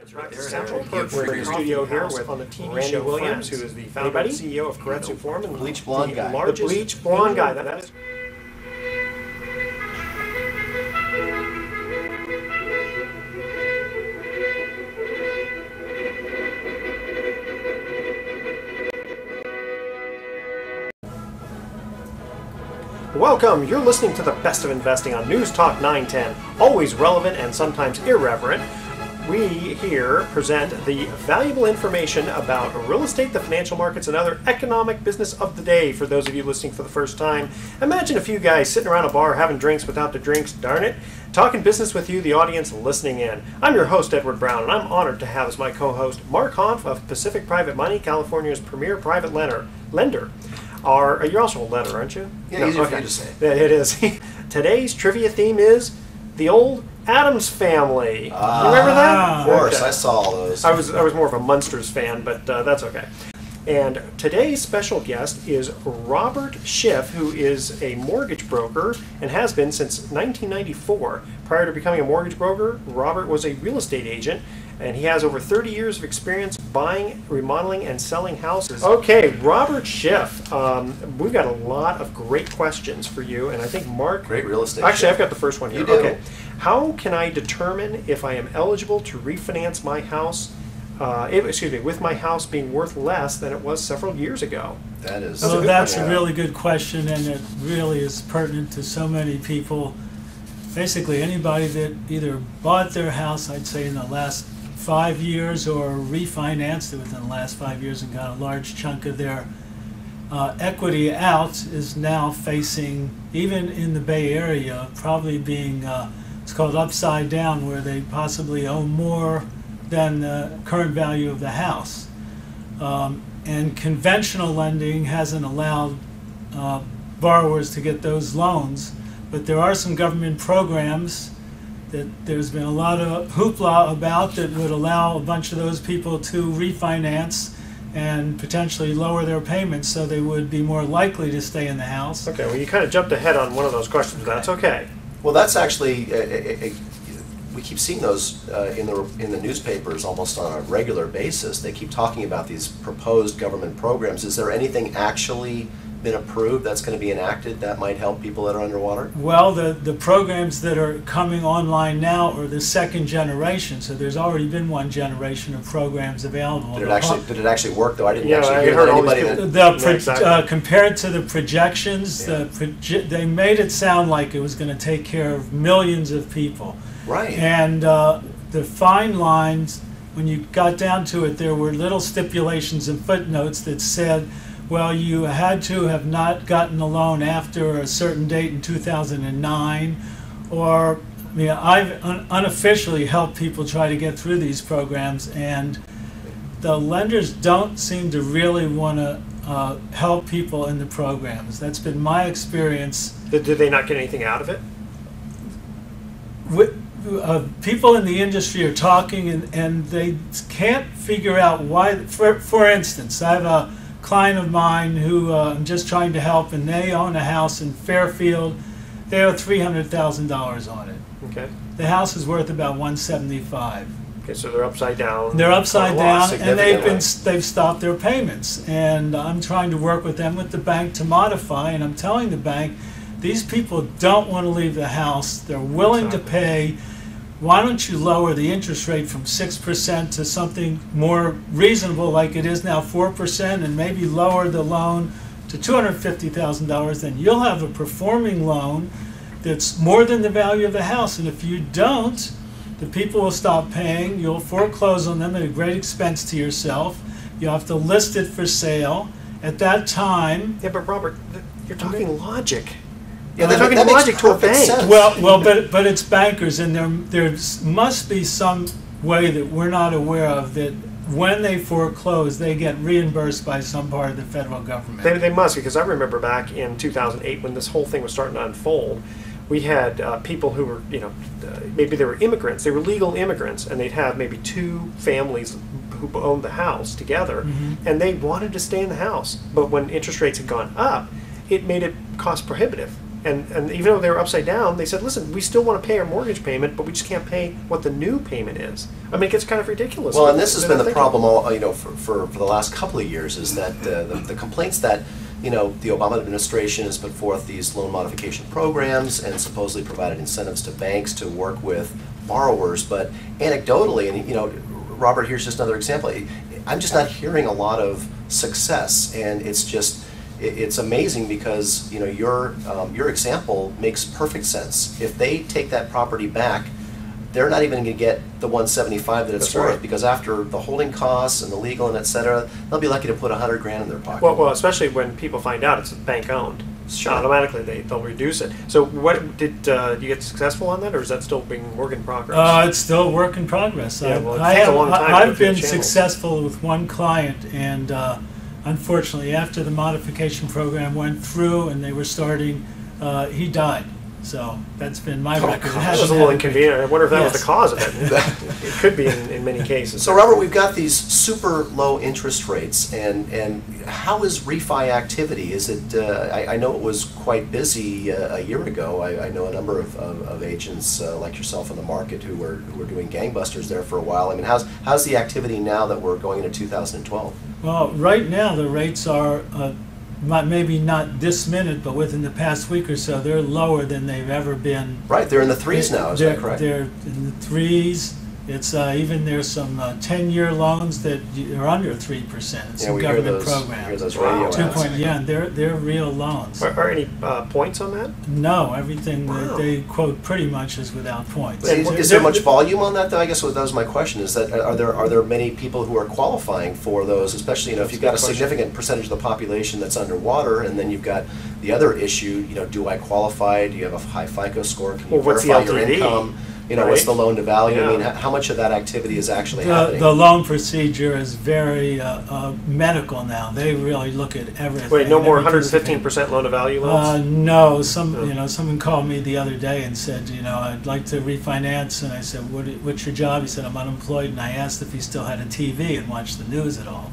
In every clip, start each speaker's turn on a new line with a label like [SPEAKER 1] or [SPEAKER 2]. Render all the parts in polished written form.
[SPEAKER 1] Central. We're in the studio here with on the TV show Williams, who is the founder and CEO of Kretsu Form, and
[SPEAKER 2] bleach blonde guy.
[SPEAKER 1] The bleach blonde guy. That is. Welcome, you're listening to the best of investing on News Talk 910, always relevant and sometimes irreverent. We here present the valuable information about real estate, the financial markets, and other economic business of the day for those of you listening for the first time. Imagine a few guys sitting around a bar having drinks without the drinks, darn it, talking business with you, the audience, listening in. I'm your host, Edward Brown, and I'm honored to have as my co-host Mark Hanf of Pacific Private Money, California's premier private lender. You're also a lender, aren't you?
[SPEAKER 2] Yeah, easy for you to say.
[SPEAKER 1] It is. Today's trivia theme is the old Addams Family. You remember that?
[SPEAKER 2] Of course,
[SPEAKER 1] okay.
[SPEAKER 2] I saw all those.
[SPEAKER 1] I was more of a Munsters fan, but that's okay. And today's special guest is Robert Schiff, who is a mortgage broker and has been since 1994. Prior to becoming a mortgage broker, Robert was a real estate agent, and he has over 30 years of experience buying, remodeling, and selling houses. Okay, Robert Schiff, we've got a lot of great questions for you, and I think Mark...
[SPEAKER 2] Great real estate.
[SPEAKER 1] Actually, I've got the first one here.
[SPEAKER 2] You do.
[SPEAKER 1] Okay. How can I determine if I am eligible to refinance my house, with my house being worth less than it was several years ago?
[SPEAKER 2] That is...
[SPEAKER 3] So that's a really good question, and it really is pertinent to so many people. Basically, anybody that either bought their house, I'd say in the last 5 years, or refinanced it within the last 5 years and got a large chunk of their equity out, is now facing, even in the Bay Area, probably being, it's called upside down, where they possibly owe more than the current value of the house. And conventional lending hasn't allowed borrowers to get those loans, but there are some government programs that there's been a lot of hoopla about that would allow a bunch of those people to refinance and potentially lower their payments, so they would be more likely to stay in the house.
[SPEAKER 1] Okay, well, you kind of jumped ahead on one of those questions, but that's okay.
[SPEAKER 2] Well, that's actually, we keep seeing those in the newspapers almost on a regular basis. They keep talking about these proposed government programs. Is there anything actually been approved that's going to be enacted that might help people that are underwater?
[SPEAKER 3] Well, the programs that are coming online now are the second generation, so there's already been one generation of programs available.
[SPEAKER 2] Did it actually work, though? I didn't
[SPEAKER 1] I
[SPEAKER 2] hear
[SPEAKER 1] heard
[SPEAKER 2] that
[SPEAKER 1] all
[SPEAKER 2] anybody
[SPEAKER 1] these
[SPEAKER 2] that...
[SPEAKER 3] compared to the projections, they made it sound like it was going to take care of millions of people.
[SPEAKER 2] Right.
[SPEAKER 3] And the fine lines, when you got down to it, there were little stipulations and footnotes that said, well, you had to have not gotten a loan after a certain date in 2009, or I've unofficially helped people try to get through these programs, and the lenders don't seem to really want to help people in the programs. That's been my experience.
[SPEAKER 1] Did they not get anything out of it?
[SPEAKER 3] People in the industry are talking, and they can't figure out why. For instance, I have a client of mine who I'm just trying to help, and they own a house in Fairfield. They owe $300,000 on it.
[SPEAKER 1] Okay.
[SPEAKER 3] The house is worth about $175,000.
[SPEAKER 1] Okay, so they're upside down.
[SPEAKER 3] They're upside down, and
[SPEAKER 2] significantly.
[SPEAKER 3] they've stopped their payments. And I'm trying to work with them, with the bank, to modify. And I'm telling the bank, these people don't want to leave the house. They're willing to pay. Why don't you lower the interest rate from 6% to something more reasonable, like it is now, 4%, and maybe lower the loan to $250,000? Then you'll have a performing loan that's more than the value of the house. And if you don't, the people will stop paying. You'll foreclose on them at a great expense to yourself. You'll have to list it for sale. At that time...
[SPEAKER 1] Yeah, but Robert, you're talking logic.
[SPEAKER 2] Yeah,
[SPEAKER 1] they're talking logic to a bank.
[SPEAKER 2] Sense.
[SPEAKER 3] Well, but it's bankers, and there must be some way that we're not aware of that when they foreclose, they get reimbursed by some part of the federal government.
[SPEAKER 1] They must, because I remember back in 2008 when this whole thing was starting to unfold, we had people who were, maybe they were immigrants, they were legal immigrants, and they'd have maybe two families who owned the house together, and they wanted to stay in the house. But when interest rates had gone up, it made it cost prohibitive. And even though they were upside down, they said, listen, we still want to pay our mortgage payment, but we just can't pay what the new payment is. I mean, it gets kind of ridiculous.
[SPEAKER 2] Well, and this has been the problem, for the last couple of years, is that the complaints that the Obama administration has put forth these loan modification programs and supposedly provided incentives to banks to work with borrowers, but anecdotally, and Robert, here's just another example. I'm just not hearing a lot of success, and it's amazing because your example makes perfect sense. If they take that property back, they're not even going to get the 175 that it's worth, because after the holding costs and the legal and et cetera, they'll be lucky to put $100 grand in their pocket.
[SPEAKER 1] Well, especially when people find out it's bank owned.
[SPEAKER 2] Sure.
[SPEAKER 1] Automatically they'll reduce it. So what did you get successful on that, or is that still being work in progress?
[SPEAKER 3] It's still work in progress.
[SPEAKER 1] Yeah, well, it takes a long time to go
[SPEAKER 3] I've
[SPEAKER 1] through
[SPEAKER 3] been
[SPEAKER 1] the channels.
[SPEAKER 3] successful with one client, and unfortunately, after the modification program went through and they were starting, he died. So that's been my record.
[SPEAKER 1] That was a little inconvenient. I wonder if that was the cause of it. It could be in many cases.
[SPEAKER 2] So Robert, we've got these super low interest rates, and how is refi activity? Is it? I know it was quite busy a year ago. I know a number of agents like yourself in the market who were doing gangbusters there for a while. I mean, how's the activity now that we're going into 2012?
[SPEAKER 3] Well, right now the rates are. Maybe not this minute, but within the past week or so, they're lower than they've ever been.
[SPEAKER 2] Right, they're in the threes now, is that correct?
[SPEAKER 3] They're in the threes. It's even there's some 10-year loans that are under 3%. Some government programs.
[SPEAKER 2] Hear those radio ads.
[SPEAKER 3] Yeah, they're real loans.
[SPEAKER 1] Are any points on that?
[SPEAKER 3] No, everything that they quote pretty much is without points.
[SPEAKER 2] Is there much volume on that, though? I guess that was my question. Is that are there many people who are qualifying for those? Especially if you've got a significant percentage of the population that's underwater, and then you've got the other issue. Do I qualify? Do you have a high FICO score? Can you verify your income? What's the loan to value? Yeah. I mean, how much of that activity is actually happening?
[SPEAKER 3] The loan procedure is very medical now. They really look at everything.
[SPEAKER 1] Wait, no more 115% loan to value loans?
[SPEAKER 3] No. Someone called me the other day and said, I'd like to refinance, and I said, what's your job? He said, I'm unemployed, and I asked if he still had a TV and watched the news at all.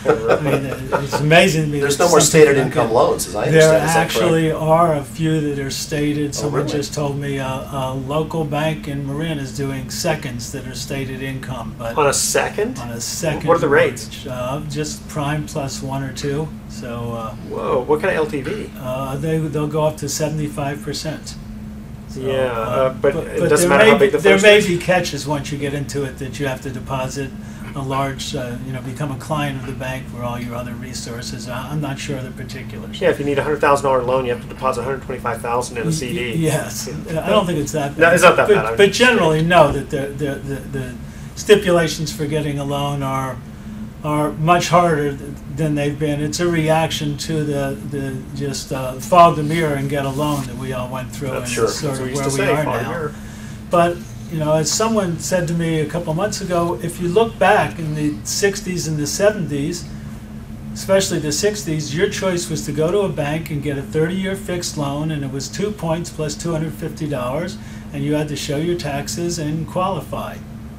[SPEAKER 3] I mean, it's amazing to me.
[SPEAKER 2] There's no more stated income loans, as I understand.
[SPEAKER 3] There actually are a few that are stated. Someone just told me a local bank in Marin is doing seconds that are stated income. But
[SPEAKER 1] on a second?
[SPEAKER 3] On a second.
[SPEAKER 1] What are the rates?
[SPEAKER 3] Just prime plus 1 or 2. So.
[SPEAKER 1] Whoa! What kind of LTV?
[SPEAKER 3] They'll go up to 75%. So,
[SPEAKER 1] but it doesn't matter how big the first.
[SPEAKER 3] There may be catches once you get into it that you have to deposit a large, become a client of the bank for all your other resources. I'm not sure of the particulars.
[SPEAKER 1] Yeah, if you need a $100,000 loan, you have to deposit $125,000 in a CD.
[SPEAKER 3] Yes, I don't think it's that bad.
[SPEAKER 1] No, it's not that bad.
[SPEAKER 3] But generally, no, that the stipulations for getting a loan are much harder than they've been. It's a reaction to the just fog the mirror and get a loan that we all went through, and
[SPEAKER 1] sure.
[SPEAKER 3] it's sort of where we are now. But as someone said to me a couple months ago, if you look back in the 60s and the 70s, especially the 60s, your choice was to go to a bank and get a 30-year fixed loan, and it was 2 points plus $250, and you had to show your taxes and qualify.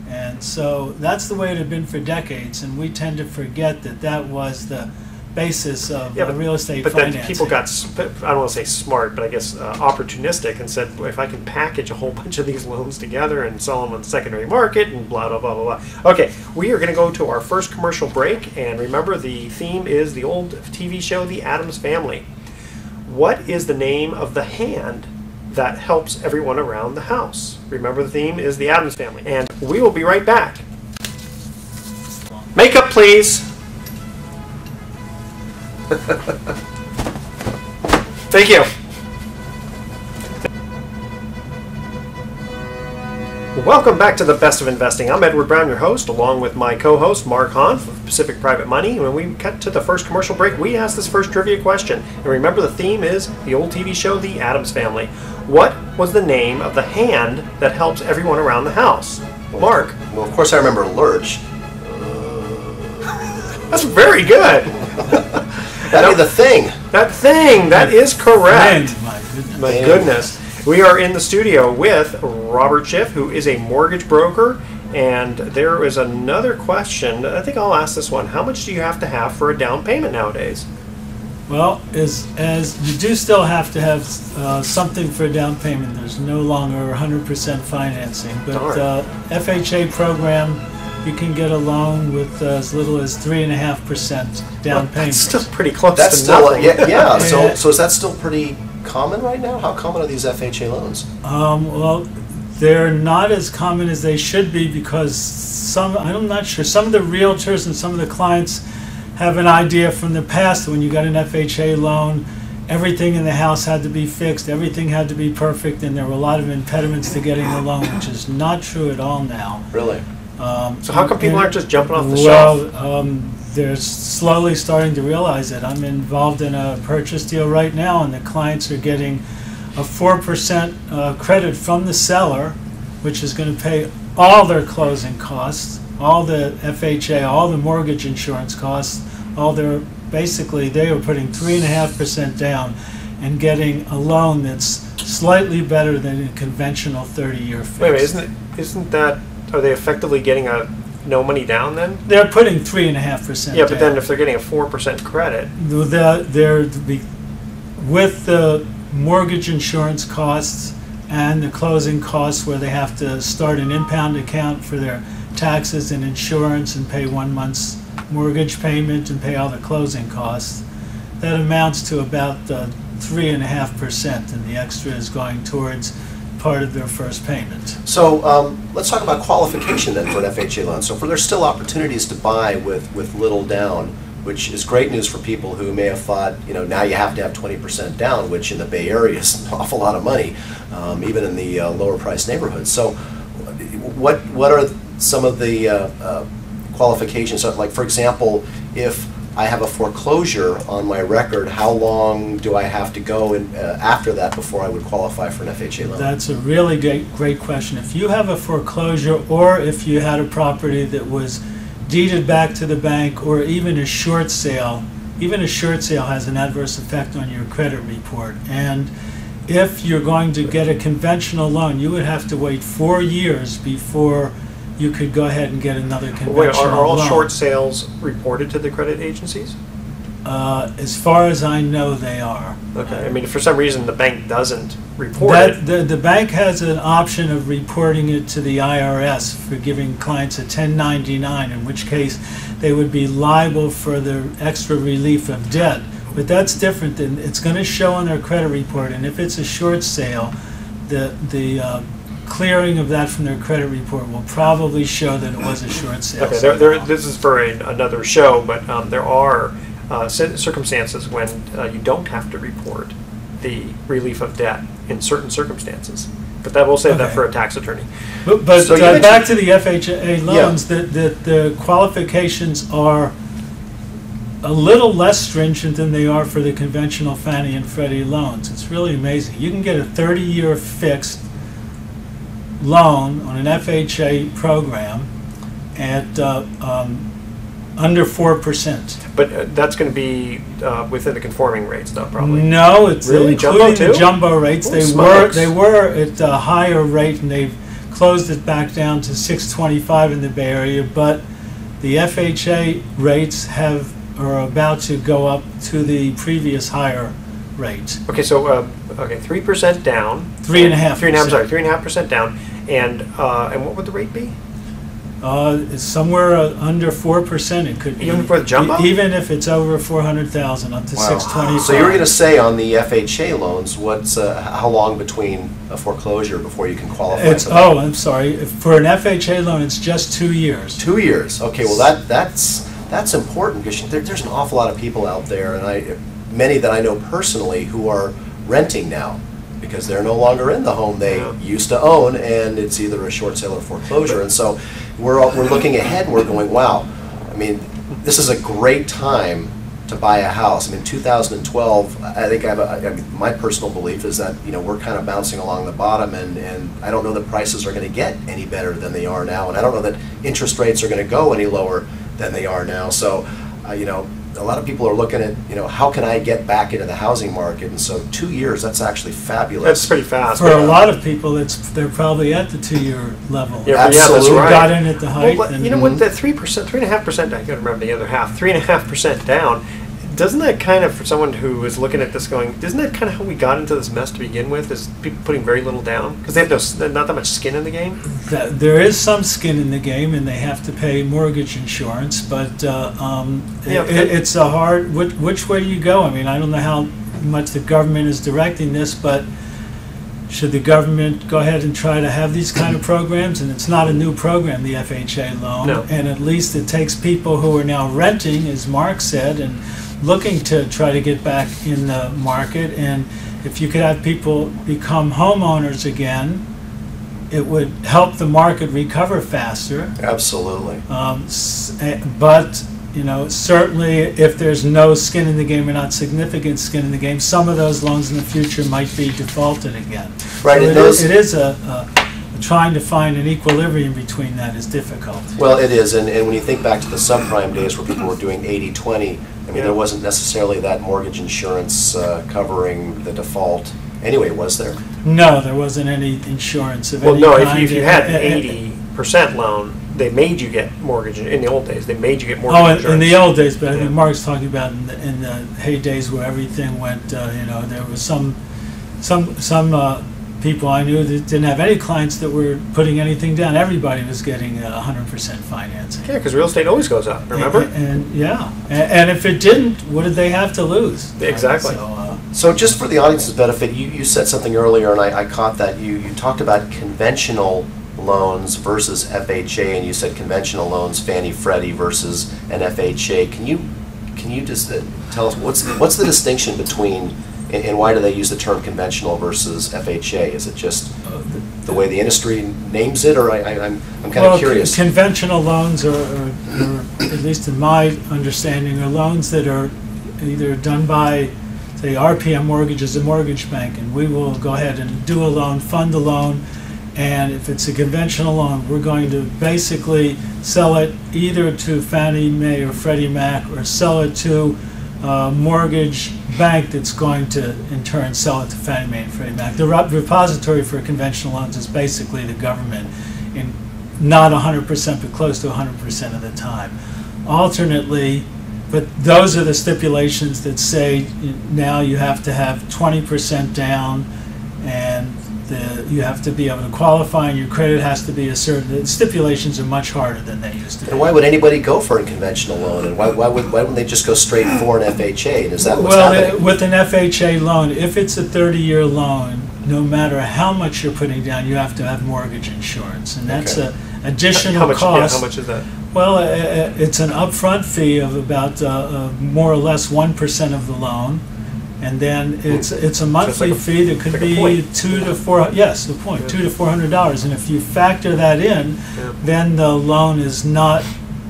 [SPEAKER 3] And so that's the way it had been for decades, and we tend to forget that that was the basis of real estate financing.
[SPEAKER 1] Then people got, I don't want to say smart, but I guess opportunistic, and said, well, if I can package a whole bunch of these loans together and sell them on the secondary market and blah, blah, blah, blah, blah. Okay, we are going to go to our first commercial break, and remember the theme is the old TV show, The Addams Family. What is the name of the hand that helps everyone around the house? Remember the theme is The Addams Family, and we will be right back. Makeup, please. Thank you. Welcome back to the Best of Investing. I'm Edward Brown, your host, along with my co-host Mark Hahn of Pacific Private Money. When we cut to the first commercial break, we asked this first trivia question. And remember, the theme is the old TV show, The Addams Family. What was the name of the hand that helps everyone around the house? Mark.
[SPEAKER 2] Well, of course I remember Lurch.
[SPEAKER 1] That's very good.
[SPEAKER 2] That'd be the thing.
[SPEAKER 1] That thing. That is correct.
[SPEAKER 3] My
[SPEAKER 1] goodness. We are in the studio with Robert Schiff, who is a mortgage broker. And there is another question. I think I'll ask this one. How much do you have to have for a down payment nowadays?
[SPEAKER 3] Well, as you do still have to have something for a down payment. There's no longer 100% financing, but FHA program, you can get a loan with as little as 3.5% down payment.
[SPEAKER 1] That's still pretty close
[SPEAKER 2] That's
[SPEAKER 1] to
[SPEAKER 2] still,
[SPEAKER 1] nothing.
[SPEAKER 2] yeah. So is that still pretty common right now? How common are these FHA loans?
[SPEAKER 3] Well, they're not as common as they should be because I'm not sure, some of the realtors and some of the clients have an idea from the past that when you got an FHA loan, everything in the house had to be fixed, everything had to be perfect, and there were a lot of impediments to getting the loan, which is not true at all now.
[SPEAKER 2] Really?
[SPEAKER 1] So how come people aren't just jumping off the shelf?
[SPEAKER 3] Well, they're slowly starting to realize it. I'm involved in a purchase deal right now, and the clients are getting a 4% credit from the seller, which is going to pay all their closing costs, all the FHA, all the mortgage insurance costs, basically they are putting 3.5% down and getting a loan that's slightly better than a conventional 30-year fix.
[SPEAKER 1] Wait, isn't that, are they effectively getting no money down then?
[SPEAKER 3] They're putting 3.5% down.
[SPEAKER 1] Yeah, but then if they're getting a 4% credit.
[SPEAKER 3] With the mortgage insurance costs and the closing costs where they have to start an impound account for their taxes and insurance and pay 1 month's mortgage payment and pay all the closing costs, that amounts to about 3.5%, and the extra is going towards part of their first payment.
[SPEAKER 2] So let's talk about qualification then for an FHA loan. So there's still opportunities to buy with little down, which is great news for people who may have thought, now you have to have 20% down, which in the Bay Area is an awful lot of money, even in the lower price neighborhoods. So what are some of the qualifications? So, like, for example, if I have a foreclosure on my record, how long do I have to go after that before I would qualify for an FHA loan?
[SPEAKER 3] That's a really great question. If you have a foreclosure, or if you had a property that was deeded back to the bank, or even a short sale has an adverse effect on your credit report. And if you're going to get a conventional loan, you would have to wait 4 years before you could go ahead and get another conventional
[SPEAKER 1] Wait, are all
[SPEAKER 3] loan.
[SPEAKER 1] short sales reported to the credit agencies?
[SPEAKER 3] As far as I know, they are.
[SPEAKER 1] Okay. I mean, if for some reason the bank doesn't report it.
[SPEAKER 3] The bank has an option of reporting it to the IRS for giving clients a 1099, in which case they would be liable for the extra relief of debt. But that's different than, it's going to show on their credit report, and if it's a short sale, the clearing of that from their credit report will probably show that it was a short sale.
[SPEAKER 1] Okay, this is for another show, but there are circumstances when you don't have to report the relief of debt in certain circumstances. But that will save that for a tax attorney.
[SPEAKER 3] But
[SPEAKER 2] So
[SPEAKER 3] back to the FHA loans, the qualifications are a little less stringent than they are for the conventional Fannie and Freddie loans. It's really amazing. You can get a 30-year fixed loan on an FHA program at under 4%.
[SPEAKER 1] But that's going to be within the conforming rates, though, probably.
[SPEAKER 3] No, it's
[SPEAKER 1] really
[SPEAKER 3] including
[SPEAKER 1] jumbo
[SPEAKER 3] the jumbo rates.
[SPEAKER 1] Oh,
[SPEAKER 3] they were at a higher rate, and they've closed it back down to 625 in the Bay Area. But the FHA rates are about to go up to the previous higher rate.
[SPEAKER 1] Okay, so 3% down.
[SPEAKER 3] 3.5%.
[SPEAKER 1] 3.5% down, and what would the rate be?
[SPEAKER 3] It's somewhere under 4%. It could be
[SPEAKER 1] even for the jumbo.
[SPEAKER 3] Even if it's over 400,000, up to 625.
[SPEAKER 2] So you were going to say on the FHA loans, what's how long between a foreclosure before you can qualify?
[SPEAKER 3] I'm sorry. For an FHA loan, it's just 2 years.
[SPEAKER 2] 2 years. Okay, well that's important, because there's an awful lot of people out there, and many that I know personally, who are renting now because they're no longer in the home they used to own, and it's either a short sale or foreclosure. And so we're looking ahead and we're going, wow, I mean, this is a great time to buy a house. I mean, 2012, I think my personal belief is that, we're kind of bouncing along the bottom, and I don't know that prices are going to get any better than they are now, and I don't know that interest rates are going to go any lower than they are now. So, a lot of people are looking at, how can I get back into the housing market? And so 2 years, that's actually fabulous.
[SPEAKER 1] That's pretty fast.
[SPEAKER 3] For a lot of people, they're probably at the 2-year level.
[SPEAKER 1] Yeah,
[SPEAKER 2] absolutely.
[SPEAKER 1] that's right.
[SPEAKER 3] Got in at the height.
[SPEAKER 1] Well, you know what? That 3%, 3.5%. I got to remember the other half. 3.5% down. Doesn't that kind of, for someone who is looking at this going, isn't that kind of how we got into this mess to begin with, is people putting very little down? Because they have not that much skin in the game?
[SPEAKER 3] There is some skin in the game, and they have to pay mortgage insurance, but it's a hard, which way do you go? I mean, I don't know how much the government is directing this, but should the government go ahead and try to have these kind of programs? And it's not a new program, the FHA loan,
[SPEAKER 1] No.
[SPEAKER 3] and at least it takes people who are now renting, as Mark said, and looking to try to get back in the market. And if you could have people become homeowners again, it would help the market recover faster.
[SPEAKER 2] Absolutely.
[SPEAKER 3] But certainly if there's no skin in the game or not significant skin in the game, some of those loans in the future might be defaulted again.
[SPEAKER 2] Right.
[SPEAKER 3] So it is trying to find an equilibrium between that is difficult.
[SPEAKER 2] Well, it is, and when you think back to the subprime days where people were doing 80-20, I mean, there wasn't necessarily that mortgage insurance covering the default anyway, was there?
[SPEAKER 3] No, there wasn't any insurance of any
[SPEAKER 1] Well, no,
[SPEAKER 3] kind.
[SPEAKER 1] if you had an 80% loan, they made you get mortgage, in the old days, they made you get mortgage insurance.
[SPEAKER 3] In the old days, but I think
[SPEAKER 1] Yeah.
[SPEAKER 3] Mark's talking about in the heydays where everything went, there was some people I knew that didn't have any clients that were putting anything down. Everybody was getting 100% financing.
[SPEAKER 1] Yeah, because real estate always goes up, remember?
[SPEAKER 3] And if it didn't, what did they have to lose?
[SPEAKER 1] Exactly.
[SPEAKER 2] So just for the audience's benefit, you said something earlier, and I caught that. You talked about conventional loans versus FHA, and you said conventional loans, Fannie Freddie versus an FHA. Can you just tell us what's the distinction between, and why do they use the term conventional versus FHA? Is it just the way the industry names it, or I'm kind of curious?
[SPEAKER 3] Conventional loans are, at least in my understanding, are loans that are either done by, say, RPM Mortgage is a mortgage bank, and we will go ahead and do a loan, fund a loan, and if it's a conventional loan, we're going to basically sell it either to Fannie Mae or Freddie Mac, or sell it to a mortgage bank that's going to, in turn, sell it to Fannie Mae and Freddie Mac. The repository for conventional loans is basically the government, in not 100%, but close to 100% of the time. Alternately, but those are the stipulations that say now you have to have 20% down, and you have to be able to qualify, and your credit has to be a certain. The stipulations are much harder than they used to be.
[SPEAKER 2] And why would anybody go for a conventional loan? And why wouldn't they just go straight for an FHA? And is that what's happening?
[SPEAKER 3] With an FHA loan, if it's a 30-year loan, no matter how much you're putting down, you have to have mortgage insurance, and that's an additional cost.
[SPEAKER 1] Yeah, how much is that?
[SPEAKER 3] Well, it's an upfront fee of about more or less 1% of the loan, and then it's a monthly fee that could be $200 to $400. And if you factor that in, then the loan is not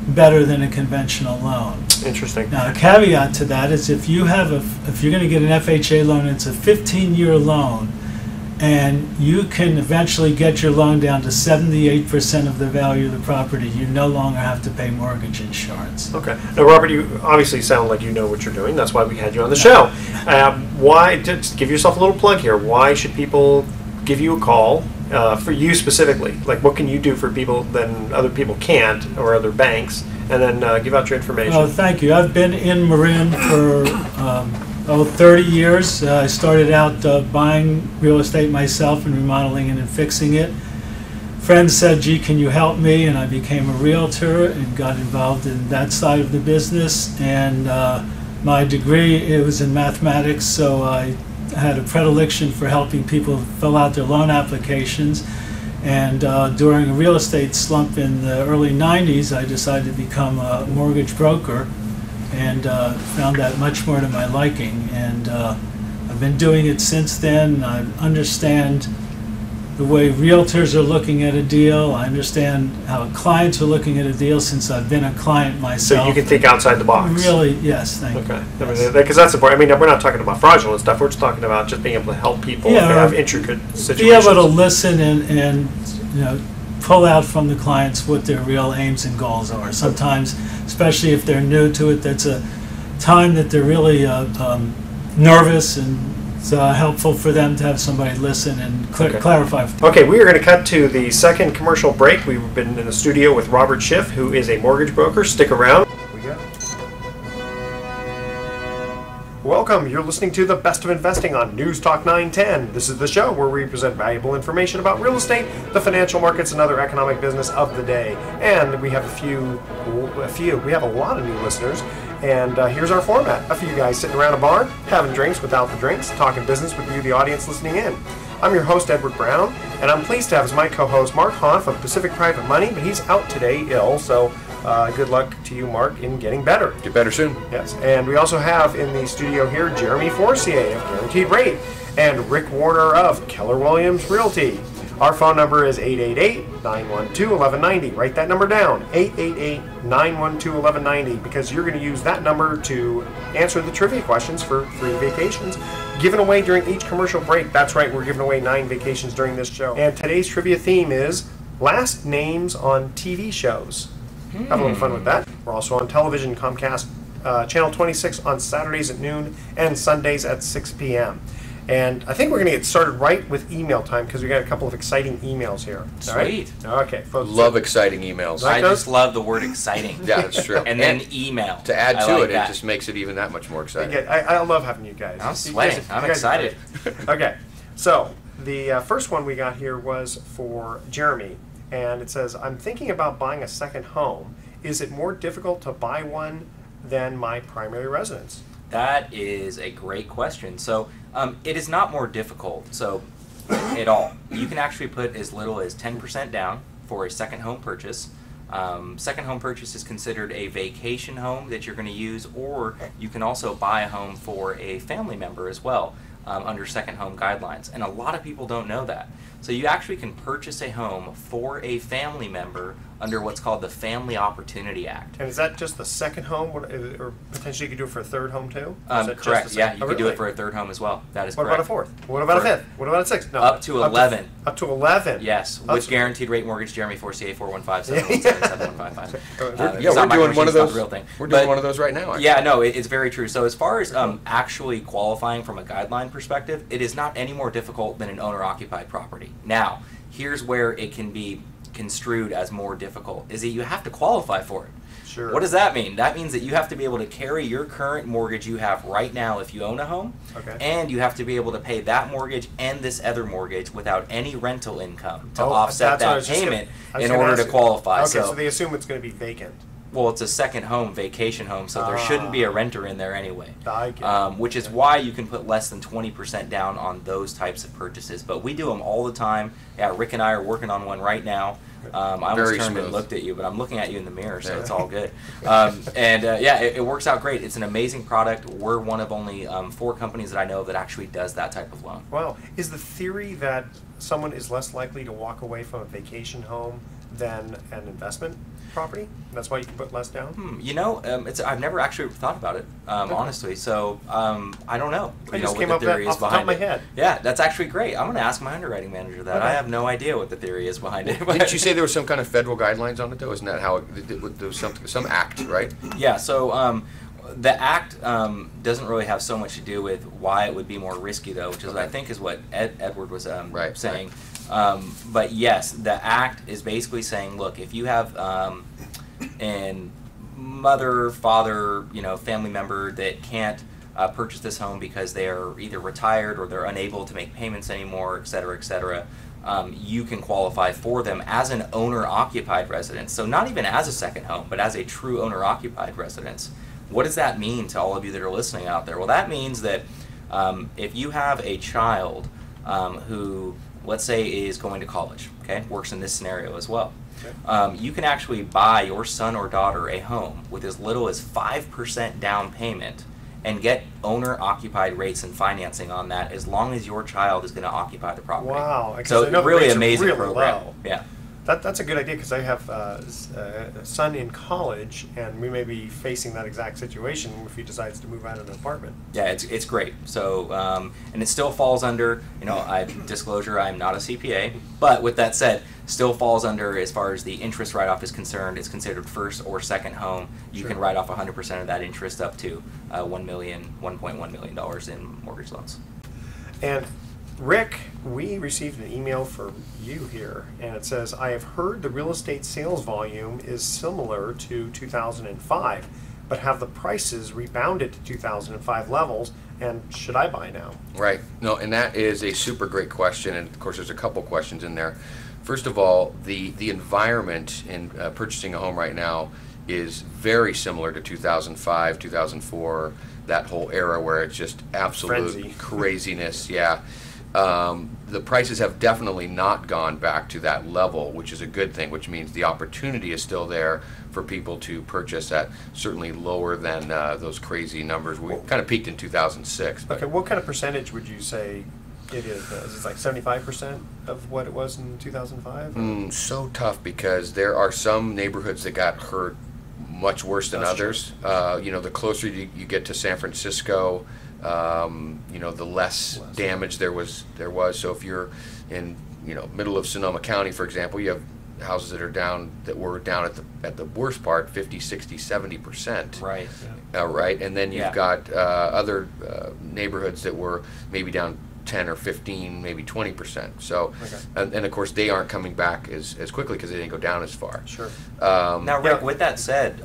[SPEAKER 3] better than a conventional loan.
[SPEAKER 1] Interesting.
[SPEAKER 3] Now, a caveat to that is if you're going to get an FHA loan, it's a 15-year loan, and you can eventually get your loan down to 78% of the value of the property, you no longer have to pay mortgage insurance.
[SPEAKER 1] Okay. Now, Robert, you obviously sound like you know what you're doing. That's why we had you on the show. Why, to give yourself a little plug here, why should people give you a call, for you specifically? Like, what can you do for people that other people can't, or other banks? And then give out your information.
[SPEAKER 3] Oh, thank you. I've been in Marin for 30 years. I started out buying real estate myself and remodeling it and fixing it. Friends said, gee, can you help me? And I became a realtor and got involved in that side of the business. And my degree, it was in mathematics, so I had a predilection for helping people fill out their loan applications. And during a real estate slump in the early 90s, I decided to become a mortgage broker, and found that much more to my liking. And I've been doing it since then. I understand the way realtors are looking at a deal. I understand how clients are looking at a deal since I've been a client myself.
[SPEAKER 1] So you can think outside the box.
[SPEAKER 3] Really, yes, thank you.
[SPEAKER 1] Okay. Because that's important. I mean, we're not talking about fraudulent stuff. We're just talking about just being able to help people if they have intricate situations.
[SPEAKER 3] Be able to listen and pull out from the clients what their real aims and goals are. Sometimes, especially if they're new to it, that's a time that they're really nervous, and it's helpful for them to have somebody listen and clarify.
[SPEAKER 1] Okay, we are going to cut to the second commercial break. We've been in the studio with Robert Schiff, who is a mortgage broker. Stick around. We go. Welcome. You're listening to the Best of Investing on News Talk 910. This is the show where we present valuable information about real estate, the financial markets, and other economic business of the day. And we have we have a lot of new listeners. And here's our format. A few guys sitting around a bar, having drinks without the drinks, talking business with you, the audience listening in. I'm your host, Edward Brown, and I'm pleased to have as my co-host Mark Hanf of Pacific Private Money, but he's out today ill, so good luck to you, Mark, in getting better.
[SPEAKER 4] Get better soon.
[SPEAKER 1] Yes, and we also have in the studio here Jeremy Forcier of Guaranteed Rate and Rick Warner of Keller Williams Realty. Our phone number is 888-912-1190. Write that number down, 888-912-1190, because you're going to use that number to answer the trivia questions for free vacations given away during each commercial break. That's right, we're giving away 9 vacations during this show. And today's trivia theme is last names on TV shows. Have a little fun with that. We're also on television, Comcast Channel 26 on Saturdays at noon and Sundays at 6 p.m. And I think we're going to get started right with email time because we got a couple of exciting emails here.
[SPEAKER 5] Sweet.
[SPEAKER 1] All right? Okay, folks.
[SPEAKER 4] Love exciting emails.
[SPEAKER 1] Like
[SPEAKER 5] I
[SPEAKER 1] those?
[SPEAKER 5] just love the word exciting.
[SPEAKER 4] Yeah, that's true.
[SPEAKER 5] And then email.
[SPEAKER 4] To add
[SPEAKER 5] I
[SPEAKER 4] to
[SPEAKER 5] like
[SPEAKER 4] it,
[SPEAKER 5] that.
[SPEAKER 4] it just makes it even that much more exciting.
[SPEAKER 1] I love having you guys.
[SPEAKER 5] I'm
[SPEAKER 1] You
[SPEAKER 5] sweating.
[SPEAKER 1] guys-
[SPEAKER 5] I'm
[SPEAKER 1] you guys are
[SPEAKER 5] excited.
[SPEAKER 1] great. Okay, so the first one we got here was for Jeremy, and it says, I'm thinking about buying a second home. Is it more difficult to buy one than my primary residence?
[SPEAKER 5] That is a great question. So it is not more difficult at all. You can actually put as little as 10% down for a second home purchase. Second home purchase is considered a vacation home that you're going to use, or you can also buy a home for a family member as well under second home guidelines. And a lot of people don't know that. So you actually can purchase a home for a family member under what's called the Family Opportunity Act.
[SPEAKER 1] And is that just the second home, or potentially you could do it for a third home too? Is that just
[SPEAKER 5] Correct.
[SPEAKER 1] the
[SPEAKER 5] Yeah,
[SPEAKER 1] second-
[SPEAKER 5] you
[SPEAKER 1] Oh,
[SPEAKER 5] could do
[SPEAKER 1] really?
[SPEAKER 5] it for a third home as well. That is
[SPEAKER 1] What
[SPEAKER 5] correct.
[SPEAKER 1] about a fourth? What about a
[SPEAKER 5] For-
[SPEAKER 1] fifth? What about a sixth? No,
[SPEAKER 5] Up to 11.
[SPEAKER 1] Up to 11.
[SPEAKER 5] Yes,
[SPEAKER 1] Up
[SPEAKER 5] with
[SPEAKER 1] to-
[SPEAKER 5] guaranteed rate mortgage, Jeremy Forcier, 415-717-7155.
[SPEAKER 4] Yeah, we're doing one of those.
[SPEAKER 5] Real thing.
[SPEAKER 4] We're doing
[SPEAKER 5] But-
[SPEAKER 4] one of those right now. Actually.
[SPEAKER 5] Yeah, no, it's very true. So as far as actually qualifying from a guideline perspective, it is not any more difficult than an owner-occupied property. Now, here's where it can be construed as more difficult, is that you have to qualify for it.
[SPEAKER 1] Sure.
[SPEAKER 5] What does that mean? That means that you have to be able to carry your current mortgage you have right now if you own a home,
[SPEAKER 1] Okay.
[SPEAKER 5] and you have to be able to pay that mortgage and this other mortgage without any rental income to
[SPEAKER 1] Oh,
[SPEAKER 5] offset
[SPEAKER 1] that's what I
[SPEAKER 5] that
[SPEAKER 1] was just gonna-
[SPEAKER 5] payment
[SPEAKER 1] I was
[SPEAKER 5] in
[SPEAKER 1] gonna
[SPEAKER 5] order
[SPEAKER 1] ask
[SPEAKER 5] to
[SPEAKER 1] you.
[SPEAKER 5] qualify.
[SPEAKER 1] Okay, so they assume it's going to be vacant.
[SPEAKER 5] Well, it's a second home, vacation home, so there shouldn't be a renter in there anyway.
[SPEAKER 1] I get it.
[SPEAKER 5] Which is why you can put less than 20% down on those types of purchases. But we do them all the time. Yeah, Rick and I are working on one right now. I almost
[SPEAKER 4] Very
[SPEAKER 5] turned
[SPEAKER 4] smooth.
[SPEAKER 5] and looked at you, but I'm looking at you in the mirror, so
[SPEAKER 4] Yeah.
[SPEAKER 5] it's all good. It works out great. It's an amazing product. We're one of only 4 companies that I know that actually does that type of loan.
[SPEAKER 1] Wow. Is the theory that someone is less likely to walk away from a vacation home than an investment property? That's why you can put less down?
[SPEAKER 5] I've never actually thought about it, honestly. So I don't know.
[SPEAKER 1] I
[SPEAKER 5] you
[SPEAKER 1] just
[SPEAKER 5] know,
[SPEAKER 1] came
[SPEAKER 5] what
[SPEAKER 1] up
[SPEAKER 5] the
[SPEAKER 1] with
[SPEAKER 5] theory
[SPEAKER 1] that
[SPEAKER 5] is
[SPEAKER 1] off the top
[SPEAKER 5] behind
[SPEAKER 1] of my
[SPEAKER 5] it.
[SPEAKER 1] head.
[SPEAKER 5] Yeah, that's actually great. I'm going to ask my underwriting manager that.
[SPEAKER 1] Okay.
[SPEAKER 5] I have no idea what the theory is behind it.
[SPEAKER 4] Didn't you say there was some kind of federal guidelines on it though? Isn't that how there was some act, right?
[SPEAKER 5] Yeah, so the act doesn't really have so much to do with why it would be more risky, though, which is
[SPEAKER 4] Okay.
[SPEAKER 5] I think is what Edward was
[SPEAKER 4] Right,
[SPEAKER 5] saying. But yes, the act is basically saying, look, if you have an mother, father, family member that can't purchase this home because they are either retired or they're unable to make payments anymore, et cetera, you can qualify for them as an owner-occupied residence. So not even as a second home, but as a true owner-occupied residence. What does that mean to all of you that are listening out there? Well, that means that if you have a child who, let's say, is going to college, okay, works in this scenario as well, you can actually buy your son or daughter a home with as little as 5% down payment and get owner-occupied rates and financing on that as long as your child is going to occupy the property.
[SPEAKER 1] Wow. 'Cause
[SPEAKER 5] So
[SPEAKER 1] I know the
[SPEAKER 5] really
[SPEAKER 1] rates are
[SPEAKER 5] amazing
[SPEAKER 1] really
[SPEAKER 5] program.
[SPEAKER 1] low.
[SPEAKER 5] Yeah.
[SPEAKER 1] That's a good idea because I have a son in college, and we may be facing that exact situation if he decides to move out of an apartment.
[SPEAKER 5] Yeah, it's great. So, and it still falls under, disclosure, I'm not a CPA, but with that said, still falls under, as far as the interest write-off is concerned, it's considered first or second home. You
[SPEAKER 1] Sure.
[SPEAKER 5] can write off 100% of that interest up to $1.1 million in mortgage loans.
[SPEAKER 1] And Rick, we received an email from you here, and it says, I have heard the real estate sales volume is similar to 2005. but have the prices rebounded to 2005 levels? And should I buy now?
[SPEAKER 4] Right. No, and that is a super great question, and of course there's a couple questions in there. First of all, the environment in purchasing a home right now is very similar to 2005, 2004, that whole era where it's just absolute
[SPEAKER 1] Frenzy.
[SPEAKER 4] craziness. Yeah. The prices have definitely not gone back to that level, which is a good thing, which means the opportunity is still there for people to purchase at certainly lower than those crazy numbers. We kind of peaked in 2006. But
[SPEAKER 1] Okay, what kind of percentage would you say it is? Is it like 75% of what it was in 2005?
[SPEAKER 4] So tough because there are some neighborhoods that got hurt much worse than
[SPEAKER 1] That's
[SPEAKER 4] others. You know, the closer you get to San Francisco, you know, the less damage there was. So if you're in, you know, middle of Sonoma County, for example, you have houses that were down at the worst part 50, 60, 70%.
[SPEAKER 5] Right.
[SPEAKER 4] Right, and then you've
[SPEAKER 5] Yeah.
[SPEAKER 4] got other neighborhoods that were maybe down 10 or 15, maybe 20%. So,
[SPEAKER 1] Okay.
[SPEAKER 4] and of course they aren't coming back as quickly because they didn't go down as far.
[SPEAKER 1] Sure.
[SPEAKER 5] Now, Rick,
[SPEAKER 1] Yeah.
[SPEAKER 5] with that said,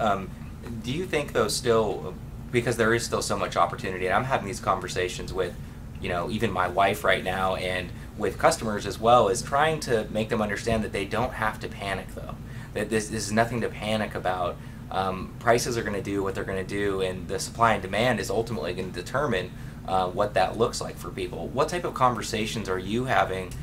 [SPEAKER 5] do you think though still, because there is still so much opportunity, and I'm having these conversations with, you know, even my wife right now and with customers as well, is trying to make them understand that they don't have to panic though. That this is nothing to panic about. Prices are going to do what they're going to do, and the supply and demand is ultimately going to determine what that looks like for people. What type of conversations are you having